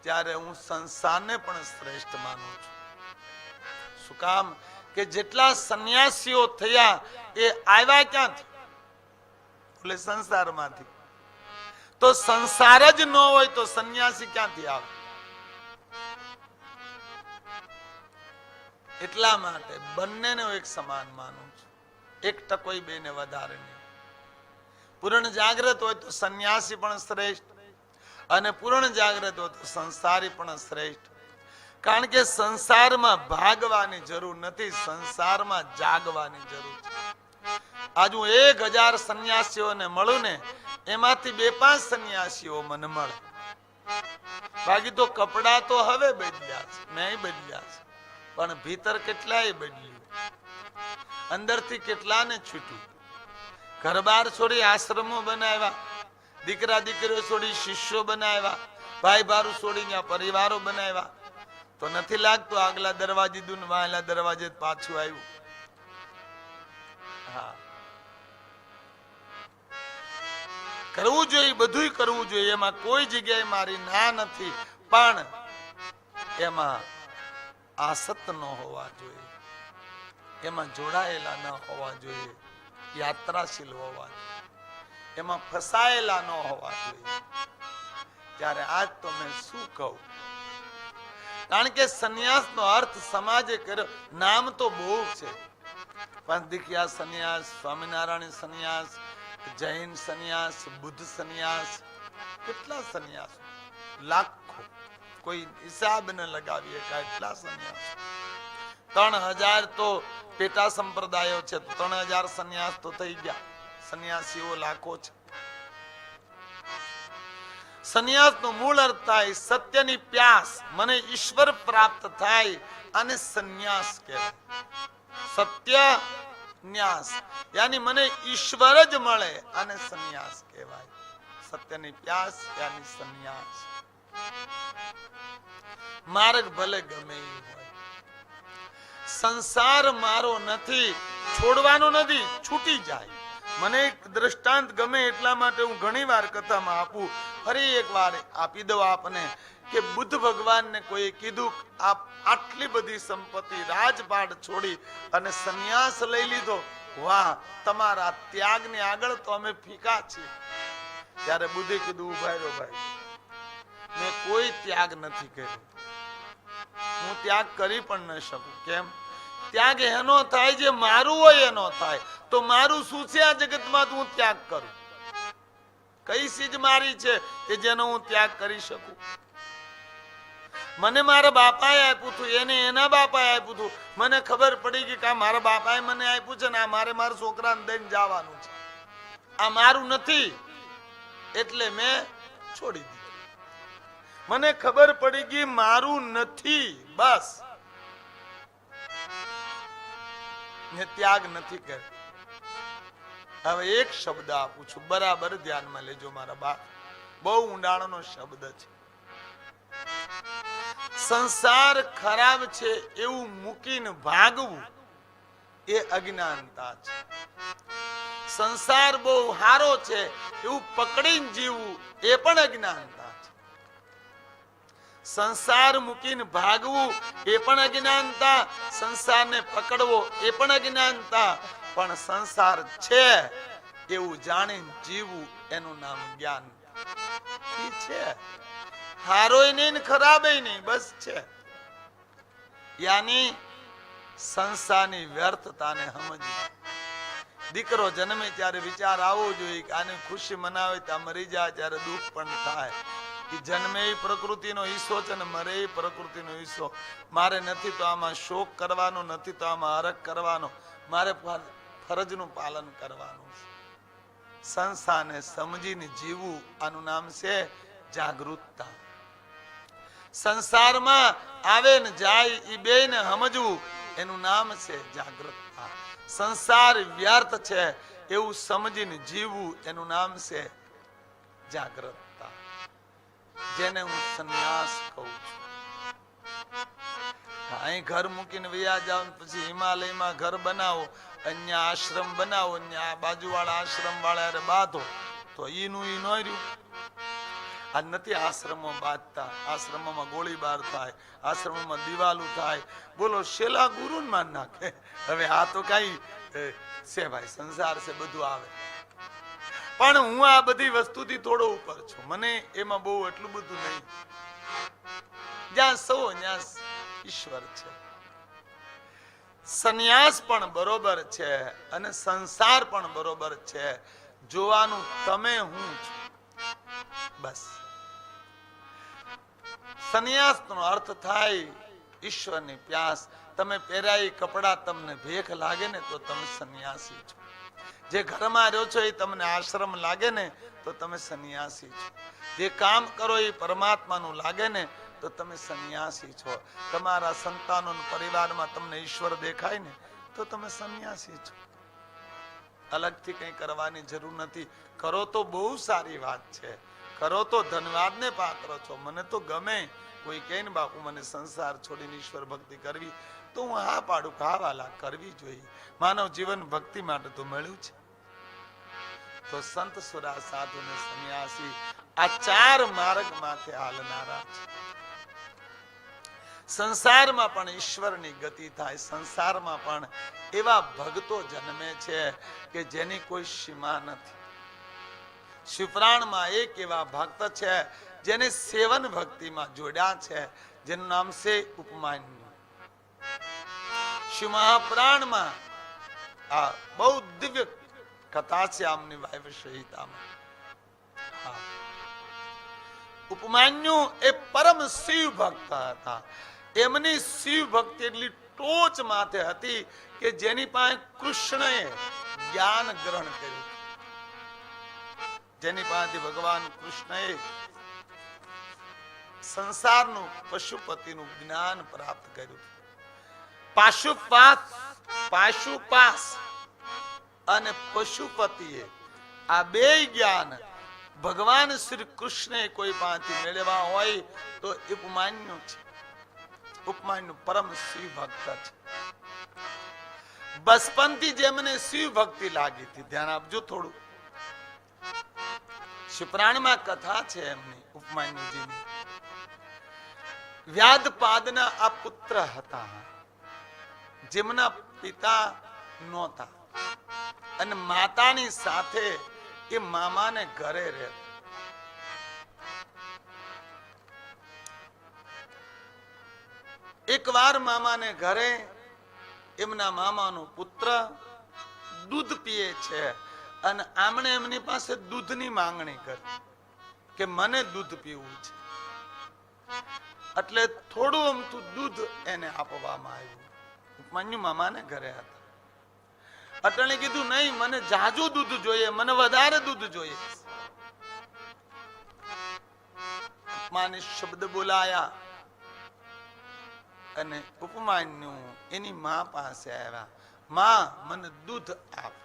ત્યારે હું સંસારને પણ શ્રેષ્ઠ માનું છું. શું કામ? કે જેટલા સંન્યાસીઓ થયા એ આવ્યા ક્યાંથી? એટલે સંસારમાંથી. તો સંસાર જ ન હોય તો સંન્યાસી ક્યાંથી આવે? એટલા માટે બંનેને હું એક સમાન માનું છું. એક ટકોય બેને વધારે નહીં. પૂર્ણ જાગ્રત હોય તો સંન્યાસી પણ શ્રેષ્ઠ, અને પૂર્ણ જાગ્રત હોય તો સંસારી પણ શ્રેષ્ઠ. કારણ કે સંસારમાં ભાગવાની જરૂર નથી, સંસારમાં જાગવાની જરૂર છે. આજ હું 1000 સંન્યાસીઓને મળું ને, એમાંથી 2-5 સંન્યાસીઓ મને મળે. બાકી તો કપડા તો હવે બદલ્યા છે, મેં બદલ્યા છે, પણ ભીતર કેટલાય બદલ્યું, અંદરથી કેટલાને છૂટ્યું. ઘરબાર છોડી આશ્રમો બનાવ્યા, દીકરા દીકરીઓ છોડી શિષ્યો બનાવ્યા, ભાઈ ભારું છોડી ત્યાં પરિવારો બનાવ્યા. તો નથી લાગતું આગલા દરવાજે દૂન વાયલા દરવાજે પાછું આવ્યું. હા, કરવું જોઈએ, બધું કરવું જોઈએ, એમાં કોઈ જગ્યાએ મારી ના નથી, પણ એમાં આસક્ત ન હોવા જોઈએ, એમાં જોડાયેલા ન હોવા જોઈએ, યાત્રાશીલ હોવા જોઈએ, એમાં ફસાયેલા ન હોવા જોઈએ. ત્યારે આજ તો મેં શું કહું, કારણ કે સંન્યાસનો અર્થ સમાજે કર્યો. નામ તો બહુ છે, પંથદીક્ષા સંન્યાસ, સ્વામિનારાયણ સંન્યાસ, જૈન સંન્યાસ, બુદ્ધ સંન્યાસ, કેટલા સંન્યાસ, લાખો, કોઈ હિસાબ ન લગાવીએ કેટલા સંન્યાસ. 3000 તો પેટા સંપ્રદાયો છે, તો 3000 સંન્યાસ તો થઈ ગયા. સંન્યાસીઓ લાખો છે. સંન્યાસનો મૂળ અર્થ થાય સત્યની પ્યાસ, મને ઈશ્વર પ્રાપ્ત થાય, અને સંન્યાસ કહેવાય. સત્ય ન્યાસ, યાની મને ઈશ્વર જ મળે, અને સંન્યાસ કહેવાય. સત્યની પ્યાસ યાની સંન્યાસ. માર્ગ ભલે ગમે એ હોય, સંસાર મારો નથી, છોડવાનો નથી, છૂટી જાય. મને એક દ્રષ્ટાંત ગમે એટલા માટે હું ઘણી વાર કથામાં આપું, ફરી એક વાર આપી દઉં આપને, કે બુદ્ધ ભગવાનને કોઈ કીધું આપ આટલી બધી સંપત્તિ રાજપાટ છોડી અને સંન્યાસ લઈ લીધો, વાહ, તમારા ત્યાગને આગળ તો અમે ફીકા છીએ. ત્યારે બુદ્ધે કીધું, ઉભા રહ્યો ભાઈ, મેં કોઈ ત્યાગ નથી કર્યો, હું ત્યાગ કરી પણ ન શકું. કેમ? ત્યાગ એનો થાય જે મારું હોય એનો થાય. તો મારું શું છે આ જગતમાં હું ત્યાગ કરું? કઈ ચીજ મારી છે કે જેનો હું ત્યાગ કરી શકું? મને મારા બાપાએ આપ્યું હતું, એને એના બાપાએ આપ્યું હતું. મને ખબર પડી કે આ મારા બાપાએ મને આપ્યું છે ને આ મારે મારા છોકરાને દઈને જવાનું છે, આ મારું નથી, એટલે મેં છોડી દીધું. મને ખબર પડી ગઈ મારું નથી, બસ મેં ત્યાગ નથી કર્યો. હવે એક શબ્દ આપું છું, બરાબર ધ્યાનમાં લેજો મારા બાપ, બહુ ઊંડાણનો શબ્દ છે. સંસાર ખરાબ છે એવું મૂકીને ભાગવું એ અજ્ઞાનતા છે. સંસાર બહુ સારો છે એવું પકડીને જીવવું એ પણ અજ્ઞાનતા છે. સંસાર મૂકીને ભાગવું એ પણ અજ્ઞાનતા, સંસારને પકડવો એ પણ અજ્ઞાનતા, પણ સંસાર છે એવું જાણીને જીવવું એનું નામ જ્ઞાન છે. હારોય નહીં ને ખરાબય નહીં, બસ છે. યાની સંસારની વ્યર્થતાને સમજવી. દીકરો જન્મે ત્યારે વિચાર આવવો જોઈએ કે આને ખુશી મનાવે ત્યાં મરી જાય ત્યારે દુઃખ પણ થાય. એ જન્મે એ પ્રકૃતિનો હિસ્સો છે ને મરે એ પ્રકૃતિનો હિસ્સો. મારે નથી તો આમાં શોક કરવાનો, નથી તો આમાં હરખ કરવાનો, મારે ફરજનું પાલન કરવાનું. સંસારને સમજીને જીવવું, આનું નામ છે જાગૃતતા. સંસારમાં આવે ને જાય એ બેયને સમજવું, એનું નામ છે જાગૃતતા. સંસાર વ્યર્થ છે એવું સમજીને જીવવું, એનું નામ છે જાગૃતતા. જેને હું સંન્યાસ કહું છું. અહીં ઘર મૂકીને વયા જાવ, પછી હિમાલયમાં ઘર બનાવો, અન્ય આશ્રમ બનાવો, આ બાજુવાળા આશ્રમ વાળા બાંધો, તો ઈનું ઈ ન રહ્યું. આ નથી આશ્રમો બાંધતા, આશ્રમોમાં ગોળીબાર થાય, આશ્રમોમાં દિવાલું થાય. બોલો શેલા ગુરુ માન નાખે. હવે આ તો કઈ છે ભાઈ, સંસાર છે, બધું આવે. પણ હું આ બધી વસ્તુથી થોડો ઉપર છું, મને એમાં બહુ એટલું બધું નહીં. જ્યાં સૌ ત્યાં ઈશ્વર છે. સંન્યાસ પણ બરોબર છે અને સંસાર પણ બરોબર છે. જોવાનું તમે હું છું. બસ. સંન્યાસનો અર્થ થાય ઈશ્વરની પ્યાસ. તમે પહેરાય કપડા તમને ભેખ લાગે ને તો તમે સંન્યાસી છો. જે ઘરમાં રહ્યો છો એ તમને આશ્રમ લાગે ને તો તમે સંન્યાસી છો. જે કામ કરો એ પરમાત્માનું લાગે ને તો તમે સંન્યાસી છો. તમારા સંતાનો પરિવારમાં તમને ઈશ્વર દેખાય ને તો તમે સંન્યાસી છો. અલગથી કંઈ કરવાની જરૂર નથી. કરો તો બહુ સારી વાત છે. કરો તો ધન્યવાદને પાત્ર છો. મને તો ગમે. કોઈ કહે ને બાપુ મને સંસાર છોડીને ઈશ્વર ભક્તિ કરવી, તો હું હા પાડું કે હા વાલા કરવી જોઈએ. માનવ જીવન ભક્તિ માટે તો મળ્યું છે. તો સંત સુરા સાધુ ને સંન્યાસી આ ચાર માર્ગ માથે હાલનારા છે. સંસારમાં પણ ઈશ્વરની ગતિ થાય. સંસારમાં પણ એવા ભક્તો જન્મે છે કે જેની કોઈ સીમા નથી. શિવપ્રાણમાં એક એવા ભક્ત છે જેને સેવન ભક્તિમાં જોડ્યા છે, જેનું નામ છે ઉપમાન્યુ. શિવ મહાપ્રાણમાં આ બહુ દિવ્ય કથા છે આમની વાયવ્ય સંહિતામાં. ઉપમાન્યુ એ પરમ શિવ ભક્ત હતા. એમની શિવ ભક્તિ એટલી ટોચ માથે હતી કે જેની પાસે કૃષ્ણએ જ્ઞાન ગ્રહણ કર્યું. જેની પાસેથી ભગવાન કૃષ્ણએ સંસારનું પશુપતિનું જ્ઞાન પ્રાપ્ત કર્યું. પાશુપાસ અને પશુપતિએ આ બે જ્ઞાન ભગવાન શ્રી કૃષ્ણએ કોઈ પાસેથી મેળવ્યા હોય તો ઉપમાન્યુ છે. ઉપમાન્યુ પરમ શિવ ભક્ત છે. બચપનથી જેમને શિવ ભક્તિ લાગી હતી, ધ્યાન આપજો થોડું. શિવપ્રાણમાં કથા છે એમની ઉપમાન્યુજીની. વ્યાધપાદના આ પુત્ર હતા જેમના પિતા નહોતા અને માતાની સાથે એ મામાને ઘરે રહેતા. એક વાર મામાને ઘરે એમના મામાનો પુત્ર દૂધ પીએ છે અને આમણે એમની પાસે દૂધની માંગણી કરી કે મને દૂધ પીવું છે. એટલે થોડું અમથું દૂધ એને આપવામાં આવ્યું. ઉપમાન્યુ મામાને ઘરે હતા. અટણે કીધું નહીં, મને જાજુ દૂધ જોઈએ, મને વધારે દૂધ જોઈએ. માને શબ્દ બોલાયા અને ઉપમાન્યુ એની માં પાસે આવ્યા. માં મને દૂધ આપ.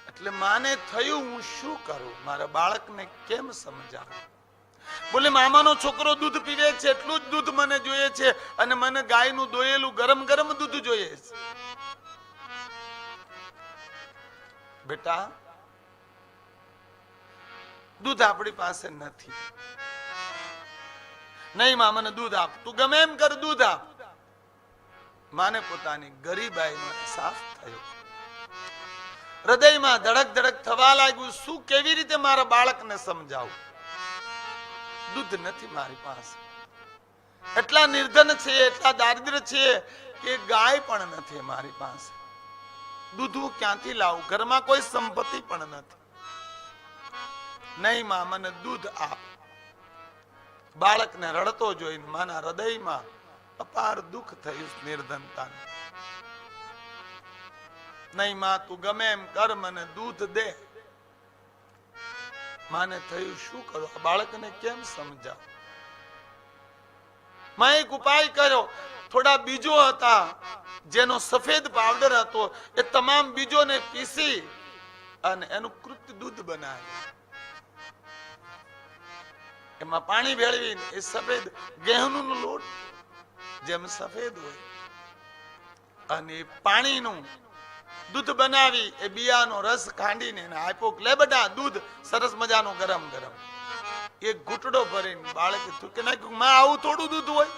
એટલે માને થયું હું શું કરું, મારા બાળકને કેમ સમજાવું. બોલે મામાનો છોકરો દૂધ પીવે છે, એટલું જ દૂધ મને જોઈએ છે અને મને ગાયનું દોયેલું ગરમ ગરમ દૂધ જોઈએ છે. બેટા દૂધ આપણી પાસે નથી. નહીં માં મને દૂધ આપ, તું ગમે એમ કર દૂધ આપ. માને પોતાની ગરીબાઈનો અહેસાસ થયો. હૃદયમાં ધડક ધડક થવા લાગ્યું, શું કેવી રીતે મારા બાળકને સમજાવું. દૂધ નથી મારી પાસે. એટલા નિર્ધન છે, એટલા દારિદ્ર્ય છે કે ગાય પણ નથી મારી પાસે. દૂધ હું ક્યાંથી લાવું, ઘરમાં કોઈ સંપત્તિ પણ નથી. નહીં માં મને દૂધ આપ. બાળકને રડતો જોઈને માના હૃદયમાં અપાર દુઃખ થયું નિર્ધનતાનું. નહીં માં તું ગમે એમ કર, મને દૂધ દે. માને થયું શું કરું, આ બાળકને કેમ સમજાવ. માં એક ઉપાય કર્યો. થોડા બીજો હતા જેનો સફેદ પાવડર હતો, એ તમામ બીજોને પીસી અને એનું કૃત્ય દૂધ બનાવ્યું. એમાં પાણી ભેળવીને એ સફેદ ઘેંનું લોટ જેમ સફેદ હોય અને પાણીનું દૂધ બનાવી એ બિયાનો રસ કાઢીને આપ્યો. લે બેટા દૂધ સરસ મજાનું ગરમ ગરમ. એક ઘૂંટડો ભરીને બાળકે થૂંકી નાખ્યું. માં આવું થોડું દૂધ હોય,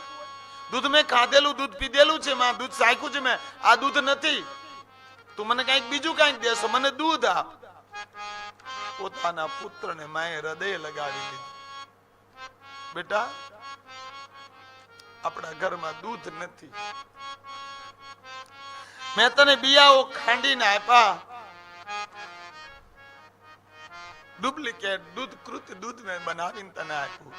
દૂધ મેં ખાધેલું, દૂધ પીધેલું છે માં, દૂધ સાખ્યું છે મેં, આ દૂધ નથી. તું મને કઈક બીજું કઈક દેશો, મને દૂધ આપ. પોતાના પુત્રને માએ હૃદય લગાવી લીધું. બેટા આપણા ઘરમાં દૂધ નથી. મેં તને બિયાઓ ખાંડીને આપ્યા, ડુપ્લિકેટ દૂધકૃત દૂધ મેં બનાવીને તને આપ્યું.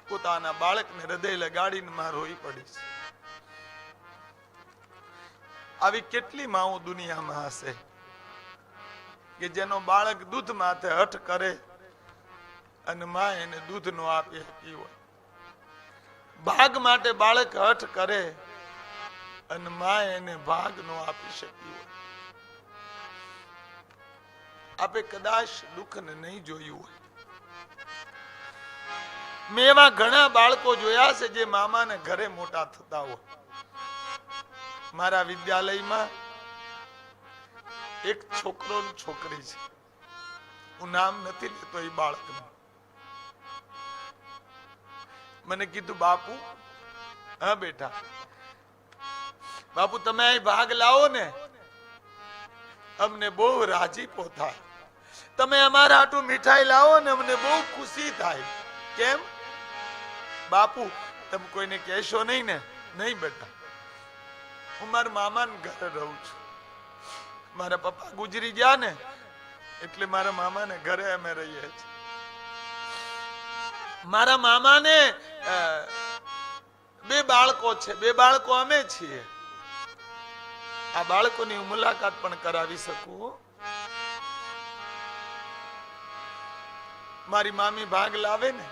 પોતાના બાળકને હૃદય લગાડીને માં રોઈ પડીશ. આવી કેટલી માઓ દુનિયામાં હશે કે જેનો બાળક દૂધ માથે હઠ કરે અને માં એને દૂધ નો આપી શકી હોય. ભાગ માટે બાળક હઠ કરે અને માં એને ભાગ નો આપી શકી હોય. આપે કદાચ દુઃખને નહીં જોયું હોય. મેં એવા ઘણા બાળકો જોયા છે જે મામાને ઘરે મોટા થતા હોય. મારા વિદ્યાલયમાં એક છોકરો ને છોકરી છે. હું નામ નથી લેતો એ બાળકનું. મને કીધું, બાપુ, હા બેટા, બાપુ તમે અહીં ભાગ લાવો ને અમને બહુ રાજીપો થાય. તમે અમારા હાટુ મીઠાઈ લાવો ને અમને બહુ ખુશી થાય. કેમ બાપુ? તમે કોઈને કહેશો નહીં ને? નહીં બેટા, હું મારા મામાને ઘરે રહું છું. મારા પપ્પા ગુજરી ગયા ને એટલે મારા મામાને ઘરે અમે રહીએ છીએ. મારા મામાને 2 બાળકો છે. 2 બાળકો અમે છીએ. આ બાળકોની મુલાકાત પણ કરાવી શકું. મારી મામી ભાગ લાવે ને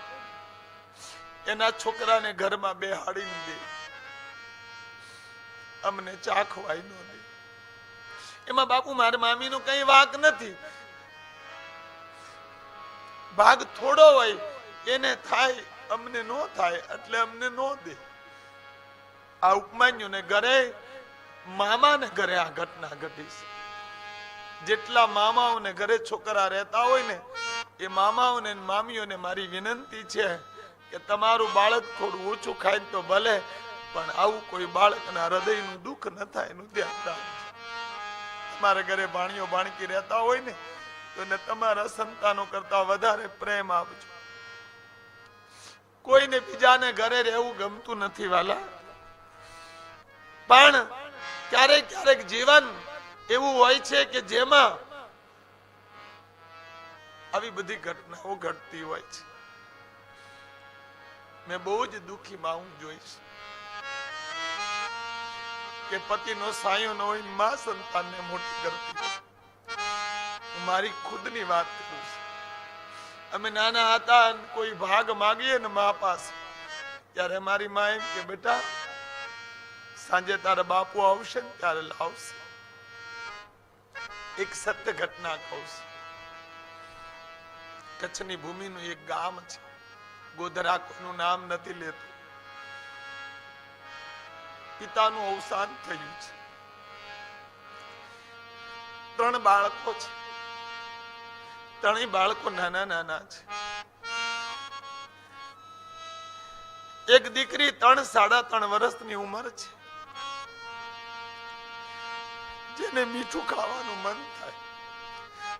એના છોકરાને ઘરમાં બેહાડીને દે, અમને ચાખવાય ન દે. એમાં બાપુ મારા મામી નું કઈ વાંક નથી. ભાગ થોડો હોય એને થાય, અમને નો થાય એટલે અમને નો દે. આ ઉપમાન્યુને ઘરે, મામાને ઘરે આ ઘટના ઘટી છે. જેટલા મામાઓને ઘરે છોકરા રહેતા હોય ને એ મામાઓને મામીઓને મારી વિનંતી છે કે તમારું બાળક થોડું ઓછું ખાય તો ભલે, પણ આવું કોઈ બાળકના હૃદયનું દુઃખ ન થાય એનું ધ્યાન રાખજો. તમારા ઘરે ભાણીઓ ભાણકી રહેતા હોય ને તો એને તમારા સંતાનો કરતા વધારે પ્રેમ આપજો. કોઈને બીજાને ઘરે રહેવું ગમતું નથી વાલા, પણ ક્યારેક ક્યારેક જીવન એવું હોય છે કે જેમાં આવી બધી ઘટનાઓ ઘટતી હોય છે. મેં બહુ જ દુઃખી માઉં જોઈશ કે પતિનો સાયો ન હોય, માં સંતાનને મોટી કરતી. હું મારી ખુદની વાત કરું છું. અમે નાના હતા, કોઈ ભાગ માગીએ ને મા પાસે, ત્યારે મારી માં એમ કે બેટા સાંજે તારા બાપુ આવશે ને ત્યારે લાવશે. એક સત્ય ઘટના કહું છું. કચ્છની ભૂમિનું એક ગામ છે, ગોધરા, કોઈનું નામ નથી લેતું. પિતાનું અવસાન થયું છે. 3 બાળકો છે. 3 બાળકો નાના નાના છે. એક દીકરી 3 સાડા 3 વર્ષની ઉંમર છે, જેને મીઠું ખાવાનું મન થાય,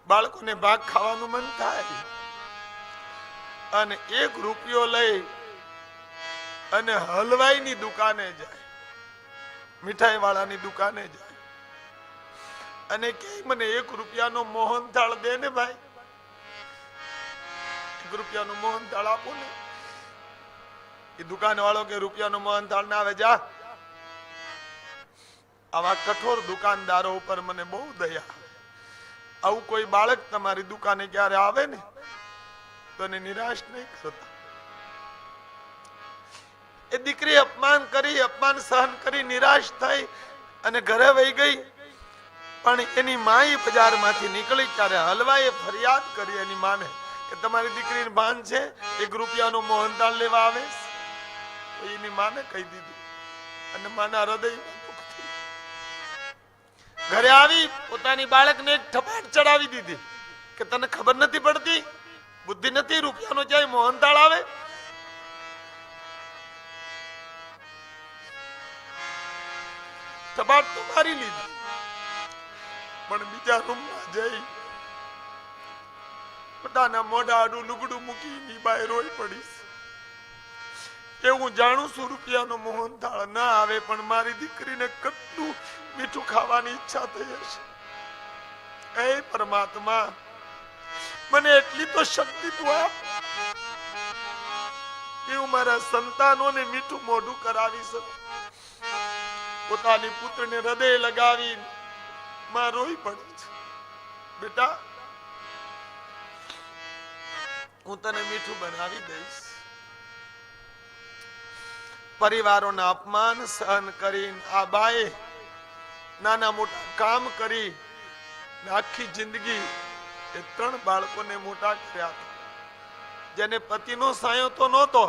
બાળકોને ભાગ ખાવાનું મન થાય, અને 1 રૂપિયો લઈ અને હલવાઈની દુકાને જાય, મીઠાઈ વાળાની દુકાને જાય અને કે મને 1 રૂપિયાનો મોહનથાળ દે ને ભાઈ, 1 રૂપિયાનો મોહનથાળ આપો ને. એ દુકાન વાળો કે રૂપિયાનો મોહનથાળ ના આવે, જા. આવા કઠોર દુકાનદારો ઉપર મને બહુ દયા આવે. આવું કોઈ બાળક તમારી દુકાને ક્યારે આવે ને તો એને નિરાશ નહીં કરતા. એ દીકરી અપમાન કરી, અપમાન સહન કરી નિરાશ થઈ અને ઘરે વહી ગઈ. પણ એની માઈ બજારમાંથી નીકળી ત્યારે હલવાએ ફરિયાદ કરી એની માને કે તમારી દીકરીને ભાન છે 1 રૂપિયાનો મોહનથાળ લેવા આવે. તો એની માને કહી દીધું અને માના હૃદયમાં દુઃખ થયું. ઘરે આવી પોતાની બાળકને એક થપાટ ચડાવી દીધી કે તને ખબર નથી પડતી, બુદ્ધિ નથી, રૂપિયાનો જાય મોહનથાળ આવે. થપાટ તો મારી લીધી, પણ બીજા રૂમમાં જઈ બધાના મોઢા આડું લુગડું મૂકી બાય રોઈ પડીશ. એ હું જાણું છું રૂપિયાનો મોહનથાળ ના આવે, પણ મારી દીકરીને કેટલું મીઠું ખાવાની ઈચ્છા થઈ હશે. એ પરમાત્મા, મને એટલી તો શક્તિ તું આપ કે હું મારા સંતાનોને મીઠું મોઢું કરાવી શકું. પોતાની પુત્રને હૃદય લગાવી માં રોઈ પડી છે. બેટા, હું તને મીઠું બનાવી દઈશ. પરિવારોના અપમાન સહન કરીને આ બાએ નાના મોટા કામ કરી આખી જિંદગી એ 3 બાળકોને મોટા કર્યા હતા. જેને પતિનો સાયો તો નહોતો,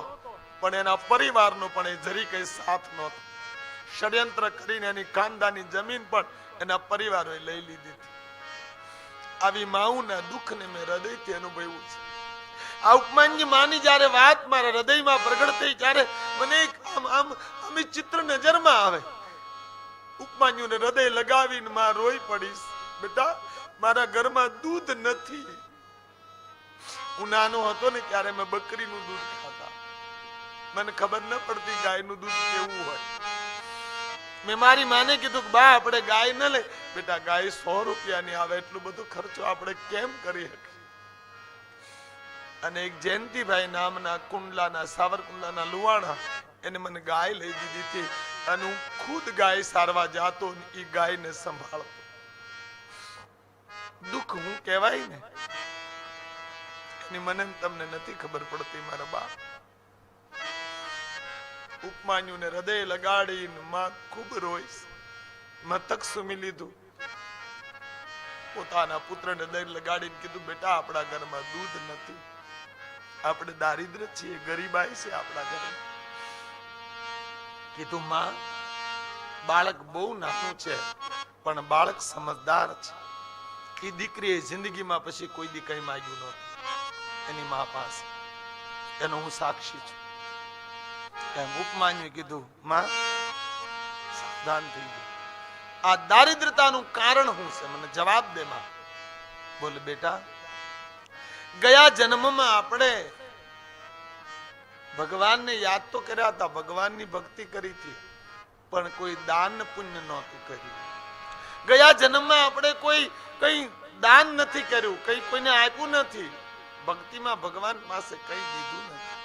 પણ એના પરિવારનો પણ એ જરી કઈ સાથ નહોતો. ષડયંત્ર કરીને એની ખાનદાની જમીન પણ એના પરિવારોએ લઈ લીધી. આવી માઉના દુઃખને મેં હૃદયથી અનુભવ્યું છે. આ ઉપમાનની માની જ્યારે વાત મારા હૃદયમાં પ્રગટ થઈ, ત્યારે મને એક આમ ચિત્ર નજરમાં આવે. ઉપમાન્યુને હૃદય લગાવીને માં રોઈ પડીશ. બેટા, મારા ઘરમાં દૂધ નથી. હું નાનો હતો ને ત્યારે મેં બકરીનું દૂધ ખાતા. મને ખબર ન પડતી ગાયનું દૂધ કેવું હોય. મેં મારી માને કીધું કે બા, આપણે ગાય ન લે. બેટા, ગાય 100 રૂપિયાની આવે, એટલું બધું ખર્ચો આપણે કેમ કરી શકીએ? અને એક જયંતિભાઈ નામના કુંડલાના, સાવરકુંડલાના લુવાણા, એને મને ગાય લઈ દીધી હતી. અને હું ખુદ ગાય સારવા જાતો, એ ગાયને સંભાળતો. દુઃખ હું કહેવાય ને એની મને તમને નથી ખબર પડતી મારા બા. ઉપમાન્યુને હૃદય લગાડીને માં ખૂબ રોઈશ. મતક સુમી લીધું. પોતાના પુત્રને હૃદય લગાડીને કીધું, બેટા, આપણા ઘરમાં દૂધ નથી, આપણે દારિદ્ર છીએ, ગરીબાઈ છે આપણા ઘરમાં. કીધું, માં, બાળક બહુ નાનું છે, પણ બાળક સમજદાર છે. એ દીકરીએ જિંદગીમાં પછી કોઈ દી કઈ માંગ્યું નહોતું એની મા પાસે. એનો હું સાક્ષી છું. એમ ઉપમાન્યુ કીધું, માં, સાવધાન થઈ ગયું. આ દારિદ્રતાનું કારણ શું છે? મને જવાબ દે માં. બોલે, બેટા, ગયા જન્મમાં આપણે ભગવાનને યાદ તો કર્યા હતા, ભગવાનની ભક્તિ કરી હતી, પણ કોઈ દાન પુણ્ય નહોતું કર્યું. ગયા જન્મમાં આપણે કઈ દાન નથી કર્યું, કઈ કોઈને આપ્યું નથી, ભક્તિમાં ભગવાન પાસે કઈ દીધું નથી,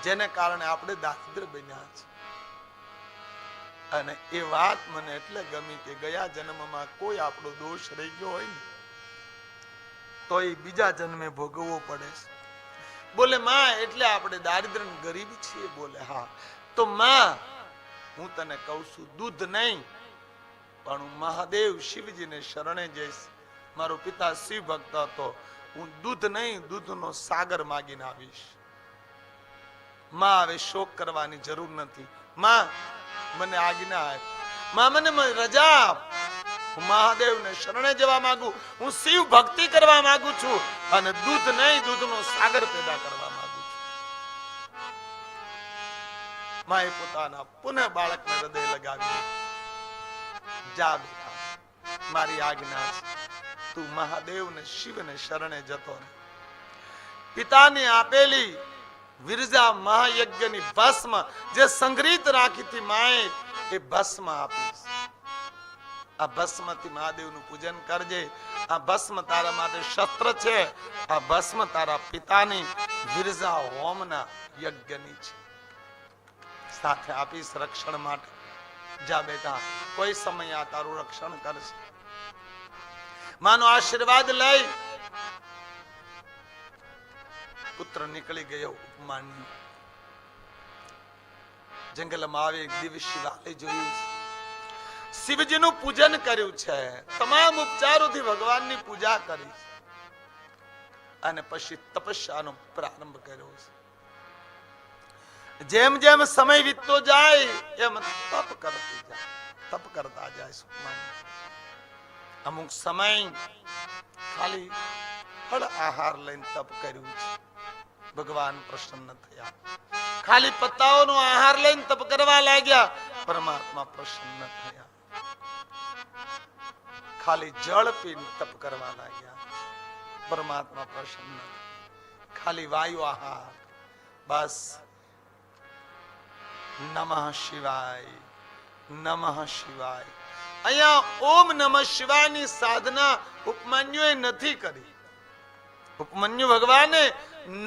જેને કારણે આપણે દારિદ્ર બન્યા છે. અને એ વાત મને એટલે ગમી કે ગયા જન્મમાં કોઈ આપણો દોષ રહી ગયો હોય ને તો એ બીજા જન્મે ભોગવવો પડે છે. બોલે, માં, એટલે આપણે દારિદ્ર ગરીબ છીએ. બોલે, હા. તો માં, હું તને કહું છું, દૂધ નહીં, પણ હું મહાદેવ શિવજીને શરણે જઈશ. મારો પિતા શિવ ભક્ત હતો. હું દૂધ નહીં, દૂધનો સાગર માગીને આવીશ. માં, હવે શોક કરવાની જરૂર નથી. માં, મને આજ્ઞા આપ. માં, મને રજા આપ. હું મહાદેવને શરણે જવા માંગુ, હું શિવ ભક્તિ કરવા માંગુ છું, અને દૂધ નહીં, દૂધનો સાગર પેદા કરવા માંગુ છું. માએ પોતાના પુનઃ બાળકને હૃદય લગાવ્યું. જા બેટા, મારી આજ્ઞા છે, તું મહાદેવને શિવને શરણે જતો રહે. પિતાને આપેલી વિરજા મહાયજ્ઞની ભસ્મ જે સંગ્રહિત રાખી હતી માએ, એ ભસ્મ આપીશ. આ ભસ્મથી મહાદેવનું પૂજન કરજે. આ ભસ્મ તારા માટે શસ્ત્ર છે. આ ભસ્મ તારા પિતાની વિરજા હોમના યજ્ઞની છે. સાથે આપીશ રક્ષણ માટે. જા બેટા, કોઈ સમય આ તારું રક્ષણ કરશે. માનો આશીર્વાદ લઈ પુત્ર નીકળી ગયો. ઉપમાન્યુ જંગલમાં આવે, એક દિવ્ય શિવાલય જોયું, શિવજીનું પૂજન કર્યું છે, તમામ ઉપચારોથી ભગવાનની પૂજા કરી, અને પછી તપસ્યાનો પ્રારંભ કર્યો છે. જેમ જેમ સમય વીતતો જાય એમ તપ કરતા જાય. અમુક સમય ખાલી ફળ આહાર લઈને તપ કર્યું છે. ભગવાન પ્રસન્ન થયા. ખાલી પત્તાઓનો આહાર લઈને તપ કરવા લાગ્યા, પરમાત્મા પ્રસન્ન થયા. ખાલી જળ પીને તપ કરવા લાગ્યા, પરમાત્મા પ્રસન્ન. ખાલી વાયુ આહાર, બસ નમઃ શિવાય, નમઃ શિવાય. અહીંયા ઓમ નમઃ શિવાયની સાધના ઉપમાન્યુએ નથી કરી. ઉપમાન્યુ ભગવાને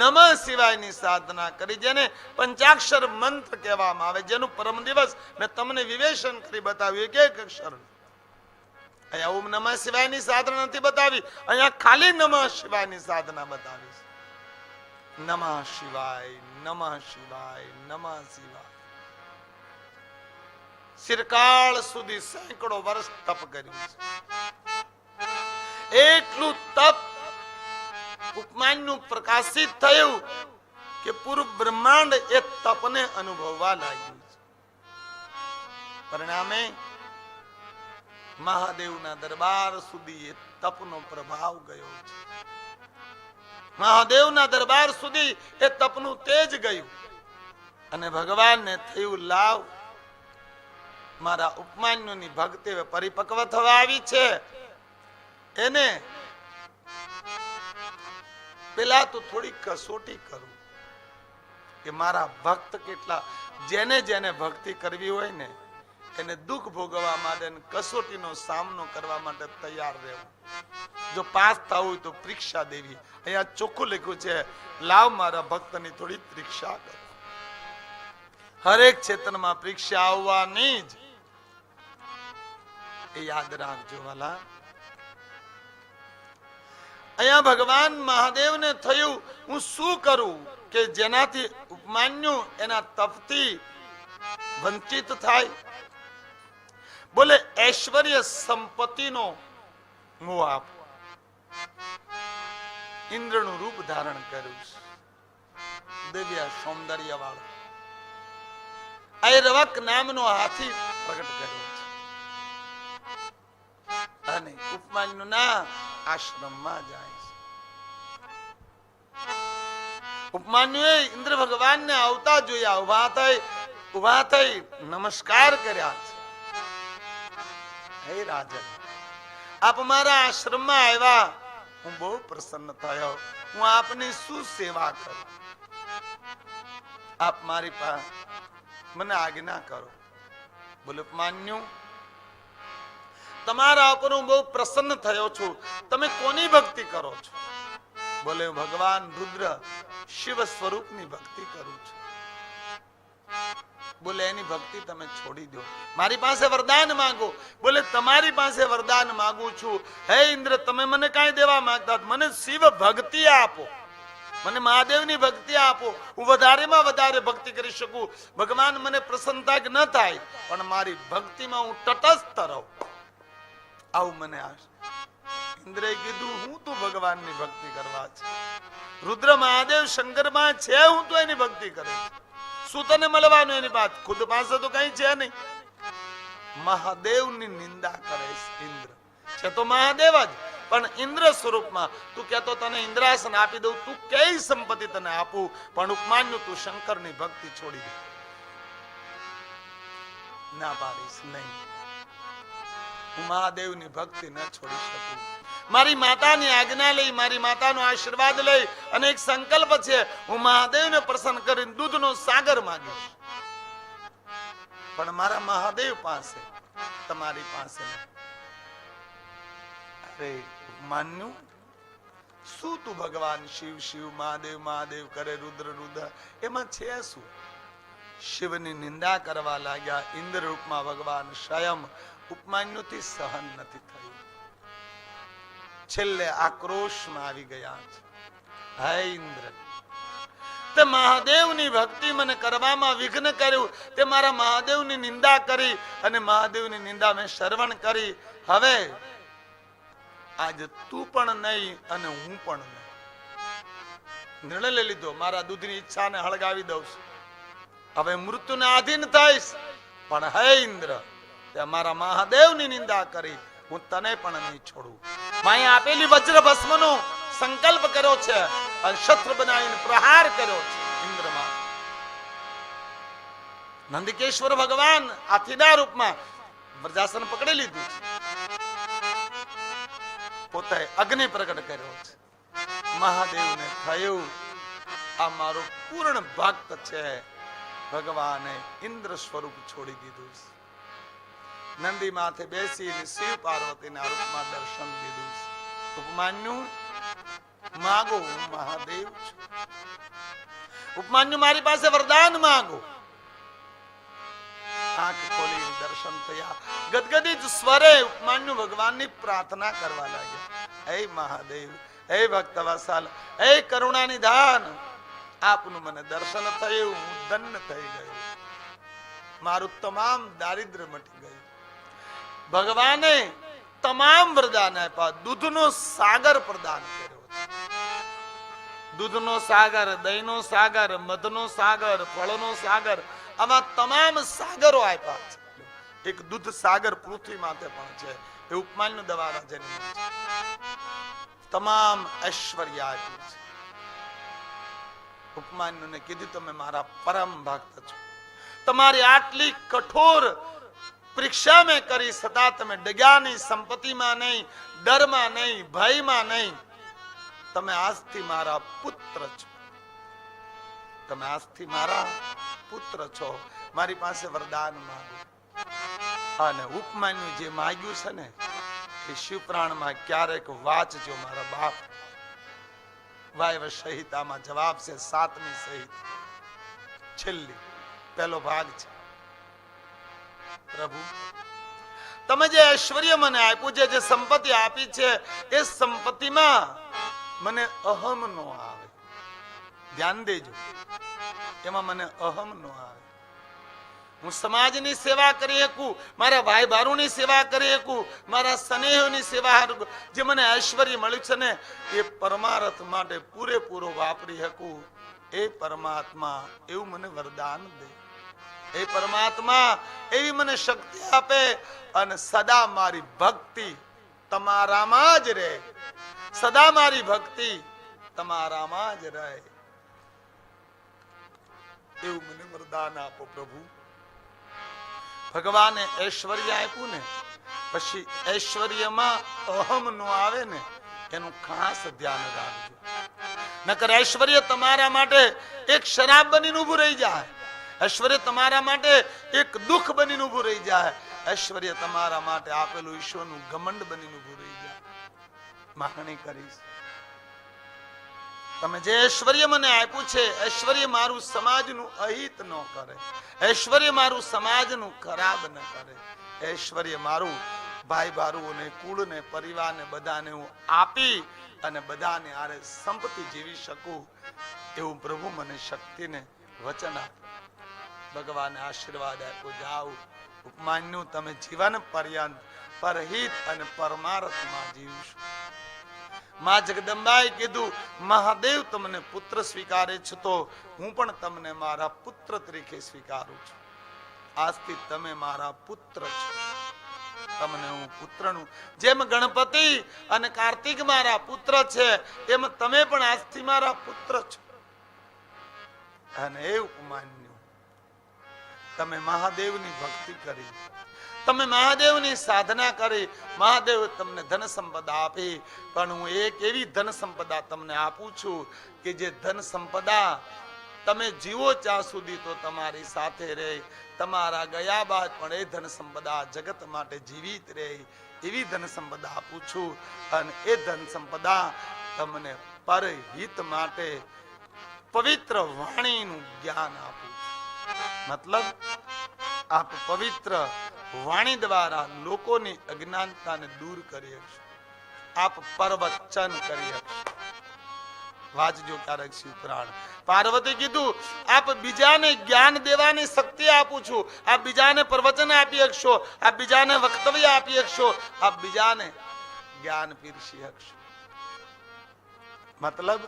નમઃ શિવાયની સાધના કરી, જેને પંચાક્ષર મંત્ર કહેવામાં આવે, જેનું પરમ દિવસ મેં તમને વિવેચન કરી બતાવ્યું એક એક અક્ષર. અહીંયા ઓમ નમઃ શિવાયની સાધના નથી બતાવી, અહીંયા ખાલી નમઃ શિવાયની સાધના બતાવી. નમઃ શિવાય, નમઃ શિવાય, નમઃ શિવાય. ચિરકાળ સુધી સેંકડો વર્ષ તપ કર્યું છે. એટલું તપ ઉપમાન્યુ પ્રકાશિત થયું કે પૂરું બ્રહ્માંડ એ તપને અનુભવવા લાગ્યું છે. પરિણામે મહાદેવના દરબાર સુધી એ તપનો પ્રભાવ ગયો છે. મહાદેવના દરબાર સુધી એ તપનું તેજ ગયું અને ભગવાનને થયું, લાવ, મારા ઉપમાન્યુની ભક્તિ પરિપક્વ થવા આવી છે, એને પેલા તો થોડી કસોટી કરું કે મારા ભક્ત કેટલા, જેને જેને ભક્તિ કરવી હોય ને એને દુઃખ ભોગવવા માટે કસોટીનો સામનો કરવા માટે તૈયાર રહેવું. જો પાસ થવું હોય તો પરીક્ષા દેવી. અહીંયા ચોખ્ખું લખ્યું છે, લાવ મારા ભક્તની થોડી પરીક્ષા કરો. હરેક ક્ષેત્રમાં પરીક્ષા આવવાની જ, એ યાદ રાખજો વાલા. અહીંયા ભગવાન મહાદેવને થયું, હું શું કરું કે જેનાથી ઉપમાન્યુ એના તપથી વંચિત થાય. બોલે, ઐશ્વર્ય સંપત્તિનો મોહ આપ. ઇન્દ્રનું રૂપ ધારણ કર્યું છે, દિવ્ય સૌંદર્ય વાળો. ઐરવક નામનો હાથી પ્રગટ કર્યો છે અને ઉપમાન્યુ ના આશ્રમમાં જાય છે. ઉપમાન્યુએ ઇન્દ્ર ભગવાનને આવતા જોયા, ઉભા થઈ નમસ્કાર કર્યા છે. હે રાજન, આપ મારા આશ્રમમાં આવ્યા, હું બહુ પ્રસન્ન થયો. હું આપની શું સેવા કરું? આપ મારી પાસે મને આજ્ઞા કરો. બોલે, ઉપમાન્યુ, તમારા ઉપર હું બહુ પ્રસન્ન થયો છું. તમે કોની ભક્તિ કરો છો? બોલે, ભગવાન રુદ્ર શિવ સ્વરૂપની ભક્તિ કરું છું. બોલે, એની ભક્તિ તમે છોડી દો, મારી પાસે વરદાન માંગો. બોલે, તમારી પાસે વરદાન માંગુ છું. હે ઇન્દ્ર, તમે મને કાંઈ દેવા માંગતા, મને શિવ ભક્તિ આપો, મને મહાદેવની ભક્તિ આપો. હું વધારેમાં વધારે ભક્તિ કરી શકું. ભગવાન મને પ્રસન્નતા ન થાય, પણ મારી ભક્તિમાં હું તટસ્થ રહું. આવું મને આશ. ઇન્દ્રએ કીધું, હું તો ભગવાનની ભક્તિ કરવા છે. રુદ્ર મહાદેવ શંકરમાં છે, હું તો એની ભક્તિ કરું. શું તને મળવાનું એની વાત? ખુદ પાસે તો કઈ છે નહીં. મહાદેવની નિંદા કરે ઇન્દ્ર. છે તો મહાદેવ જ, પણ ઇન્દ્ર સ્વરૂપમાં. તું કહેતો તને ઇન્દ્રાસન આપી દઉં, તું કઈ સંપત્તિ તને આપું, પણ ઉપમાન્યુ તું શંકરની ભક્તિ છોડી દે. ના પાડીશ નહીં, હું મહાદેવની ભક્તિ ન છોડી શકું. મારી માતાની આજ્ઞા લઈ, મારી માતાનો આશીર્વાદ લઈ અને એક સંકલ્પ છે, હું મહાદેવને પ્રસન્ન કરીને દૂધનો સાગર માંગીશ. પણ મારા મહાદેવ પાસે, તમારી પાસે. અરે માન્યુ, શું તું ભગવાન શિવ શિવ મહાદેવ મહાદેવ કરે, રુદ્ર રુદ્ર, એમાં છે શું? શિવની નિંદા કરવા લાગ્યા. ઇન્દ્ર રૂપમાં ભગવાન સ્વયં ઉપમાન્યુથી સહન નથી થયું. છેલ્લે આક્રોશમાં આવી ગયા છે. હે ઇન્દ્ર, તે મહાદેવની ભક્તિ મને કરવામાં વિઘ્ન કર્યું. તે મારા મહાદેવની નિંદા કરી અને મહાદેવની નિંદા મેં શ્રવણ કરી. હવે આજે તું પણ નહીં અને હું પણ નહીં. નિર્ણય લઈ લીધો, મારા દૂધની ઈચ્છાને હળગાવી દઉં છું. હવે મૃત્યુને આધીન થઈશ, પણ હે ઇન્દ્ર, તે મારા મહાદેવની નિંદા કરી, હું તને પણ નહીં છોડું. માએ આપેલી વજ્ર ભસ્મનો સંકલ્પ કર્યો છે અને શસ્ત્ર બનાવીને પ્રહાર કર્યો છે ઇન્દ્રમાં. નંદિકેશ્વર ભગવાન હાથીના રૂપમાં વ્રજાસન પકડી લીધું છે, પોતે અગ્નિ પ્રગટ કર્યો છે. મહાદેવને થયું, આ મારો પૂર્ણ ભક્ત છે, ભગવાને ઇન્દ્ર સ્વરૂપ છોડી દીધું. નંદી માથે બેસીને શિવ પાર્વતીના રૂપમાં દર્શન દીધું. ઉપમાન્યુ માગો, હું મહાદેવ છું. ઉપમાન્યુ મારી પાસે વરદાન માગો. આંખ ખોલી દર્શન થયા. ગદગદિત સ્વરે ઉપમાન્યુ ભગવાનની પ્રાર્થના કરવા લાગ્યા. હે મહાદેવ, હે ભક્ત વત્સલ, હે કરુણા નિધાન, આપનું મને દર્શન થયું, હું ધન્ય થઈ ગયો. મારું તમામ દારિદ્ર્ય મટી ગયું. ભગવાને તમામ વરદાન આપ્યા. દૂધનો સાગર પ્રદાન કર્યો છે. દૂધનો સાગર, દહીંનો સાગર, મધનો સાગર, ફળનો સાગર, આવા તમામ સાગરો આપ્યા છે. એક દૂધ સાગર પૃથ્વી માથે પણ છે. એ ઉપમાન્યુ દ્વારા જન્મ્યો છે. તમામ ઐશ્વર્ય આપ્યું છે. ઉપમાન્યુને કીધું, તમે મારા પરમ ભક્ત છો. તમારી આટલી કઠોર પરીક્ષા મેં કરી, છતાં તમે ડગ્યા નહીં, સંપત્તિમાં નહીં, ડરમાં નહીં, ભયમાં નહીં. તમે આજથી મારા પુત્ર છો. તમે આજથી મારા પુત્ર છો. મારી પાસે વરદાન માંગો. અને ઉપમાન્યુ જે માંગ્યું છે ને, એ શિવપુરાણમાં ક્યારેક વાંચજો મારા બાપ. વાયવ સંહિતામાં જવાબ છે. 7મી સહિત છેલ્લી પહેલો ભાગ છે. પ્રભુ, તમે જે ઐશ્વર્ય મને આપ્યું છે, જે સંપત્તિ આપી છે, એ સંપત્તિમાં મને અહમ નો આવે. ધ્યાન દેજો, એમાં મને અહમ નો આવે. હું સમાજની સેવા કરી શકું, મારા ભાઈ ભારુની સેવા કરી શકું, મારા સ્નેહીઓની સેવા, જે મને ઐશ્વર્ય મળ્યું છે ને, એ પરમાર્થ માટે પૂરેપૂરો વાપરી શકું. એ પરમાત્મા એવું મને વરદાન દે. એ પરમાત્મા એવી મને શક્તિ આપે, અને સદા મારી ભક્તિ તમારામાં જ રહે. સદા મારી ભક્તિ તમારામાં જ રહે. એવું મને વરદાન આપો પ્રભુ. ભગવાને ઐશ્વર્ય આપ્યું ને, પછી ઐશ્વર્યમાં અહમ નો આવે ને, એનું ખાસ ધ્યાન રાખજો. નકર ઐશ્વર્ય તમારા માટે એક શરાબ બનીને ઉભું રહી જાય. ઐશ્વર્ય તમારા માટે એક દુઃખ બનીને ઉભું રહી જાય. ઐશ્વર્ય તમારા માટે આપેલું ઈશ્વરનું ઘમંડ બનીને ઉભું રહી જાય. માગણી કરીશ, તમે જે ઐશ્વર્ય મને આપ્યું છે, ઐશ્વર્ય મારું સમાજનું અહિત ન કરે. ઐશ્વર્ય મારું સમાજનું ખરાબ ન કરે. ઐશ્વર્ય મારું ભાઈ ભારુઓને, કુળને, પરિવારને, બધાને હું આપી અને બધાને આરે સંપત્તિ જીવી શકું, એવું પ્રભુ મને શક્તિને વચન આપ. ભગવાને આશીર્વાદ આપ્યો. જાઓ ઉપમાન્યુ, તમે જીવન પર્યંત પરહિત અને પરમાર્થમાં જીવશો. માં જગદંબાએ કીધું, મહાદેવ તમને પુત્ર સ્વીકારે છે, તો હું પણ તમને મારા પુત્ર તરીકે સ્વીકારું છું. આજથી તમે મારા પુત્ર છો. તમને હું પુત્રનું, જેમ ગણપતિ અને કાર્તિક મારા પુત્ર છે, એમ તમે પણ આજથી મારા પુત્ર છો. અને એ ઉપમાન્યુ, તમે મહાદેવની ભક્તિ કરી, તમે મહાદેવની સાધના કરી, મહાદેવ તમને ધન સંપદા આપી. પણ હું એક એવી ધન સંપદા તમને આપું છું કે જે ધન સંપદા તમે જીવો ત્યાં સુધી તો તમારી સાથે રહે. તમારા ગયા બાદ પણ એ ધન સંપદા જગત માટે જીવિત રહે, એવી ધન સંપદા આપું છું. અને એ ધન સંપદા તમને પરહિત માટે પવિત્ર વાણીનું જ્ઞાન આપું છું. મતલબ આપ પવિત્ર વાણી દ્વારા લોકોની અજ્ઞાનતાને દૂર કરી શકશો. આપ પરવચન કરી શકશો. વાંચજો ક્યારેક શિવપુરાણ. પાર્વતી કીધું, આપ બીજાને જ્ઞાન દેવાની શક્તિ આપું છું. આપ બીજાને પ્રવચન આપી શકશો, આપ બીજાને વક્તવ્ય આપી શકશો, આપ બીજાને જ્ઞાન પીરસી શકશો. મતલબ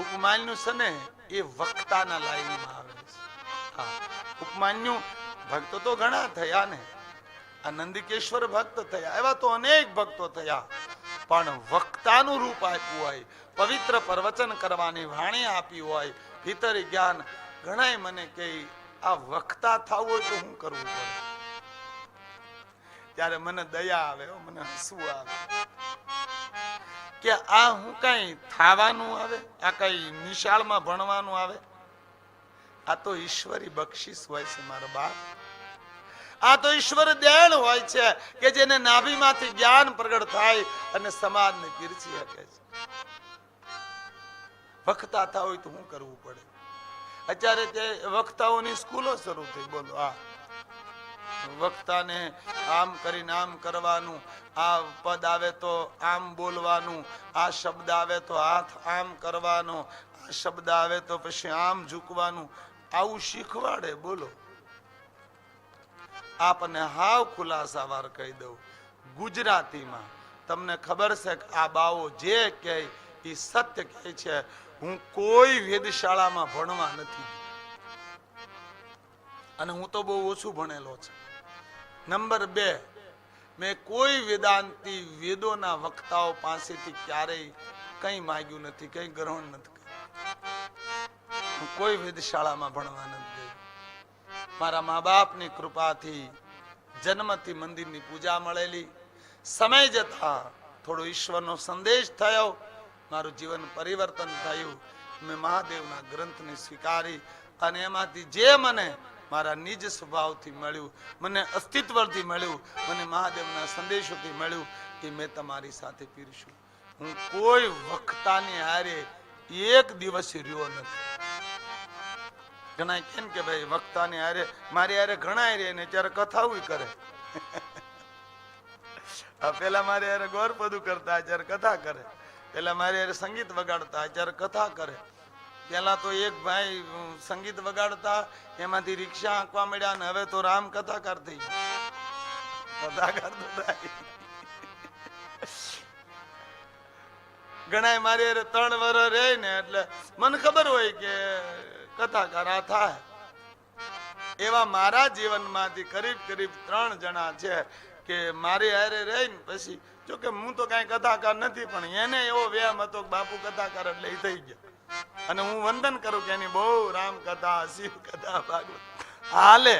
ઉપમાન્યુ છે ને, એ વક્તાના લાઈનમાં આવે છે. હા, ઉપમાન્યુ ભક્તો તો ઘણા થયા ને. આ નંદિકેશ્વર ભક્ત થયા, એવા તો અનેક ભક્તો થયા. પણ વક્તાનું રૂપ આપ્યું હોય, પવિત્ર પ્રવચન કરવાની વાણી આપી હોય, ભીતરી જ્ઞાન. ઘણાય મને કહે, આ વક્તા થવું હોય તો શું કરવું પડે? ત્યારે મને દયા આવે, મને હસવું આવે કે આ હું કઈ થવાનું આવે? આ કઈ નિશાળમાં ભણવાનું આવે? આ તો ઈશ્વરી બક્ષિસ હોય છે મારા બાપ. આ તો ઈશ્વર દેણ હોય છે કે જેને નાભીમાંથી જ્ઞાન પ્રગટ થાય અને સમાજને પીરસી શકે છે. વક્તા થા હોય તો શું કરવું પડે? અત્યારે તે વક્તાઓની સ્કૂલો શરૂ થઈ. બોલો, આ વક્તાને આમ કરીને આમ કરવાનું, આ પદ આવે તો આમ બોલવાનું, આ શબ્દ આવે તો હાથ આમ કરવાનો, આ શબ્દ આવે તો પછી આમ ઝૂકવાનું, આવું શીખવાડે. બોલો, આપને હાવ ખુલાસાવાર કહી દઉં, ગુજરાતીમાં તમને ખબર છે કે આ બાવો જે કહે એ સત્ય કહે છે. હું કોઈ વેદશાળામાં ભણવા નથી અને હું તો બહુ ઓછું ભણેલો છે. નંબર 2, મેં કોઈ વેદાંતી વેદોના વક્તાઓ પાસેથી ક્યારેય કંઈ માંગ્યું નથી, કંઈ ગ્રહણ નથી કર્યું. હું કોઈ વેદશાળામાં ભણવા નથી ગયો. મારા મા બાપની કૃપાથી જન્મથી મંદિરની પૂજા મળેલી. સમય જતા થોડો ઈશ્વરનો સંદેશ થયો, મારું જીવન પરિવર્તન થયું. મેં મહાદેવના ગ્રંથને સ્વીકારી અને એમાંથી જે મને મારા નિજ સ્વભાવથી મળ્યું, મને અસ્તિત્વથી મળ્યું, મને મહાદેવના સંદેશોથી મળ્યું, એ મેં તમારી સાથે પીરસ્યું. હું કોઈ વક્તાની હારે એક દિવસ રહ્યો નથી. ઘણા કેમ કે ભાઈ વક્તાની હારે મારી હારે ઘણા રે ને ત્યારે કથાઓ કરે. પેલા મારી હારે ગોર બધું કરતા, ત્યારે કથા કરે. પેલા મારી હારે સંગીત વગાડતા, ત્યારે કથા કરે. પેલા તો એક ભાઈ સંગીત વગાડતા, એમાંથી રિક્ષા આંકવા મળ્યા ને હવે તો રામ કથાકાર થઈ ગયા. કથાકાર તો થાય. ઘણા મારી હારે 3 વર્ષ રહે ને એટલે મને ખબર હોય કે કથાકાર આ થાય. એવા મારા જીવનમાંથી કરીબ 3 જણા છે કે મારી હારે રહીને પછી, જો કે હું તો કઈ કથાકાર નથી, પણ એને એવો વ્યાયામ હતો કે બાપુ કથાકાર એટલે એ થઈ ગયા. અને હું વંદન કરું કે એની બહુ રામ કથા, શિવ કથા, ભાગવત હાલે.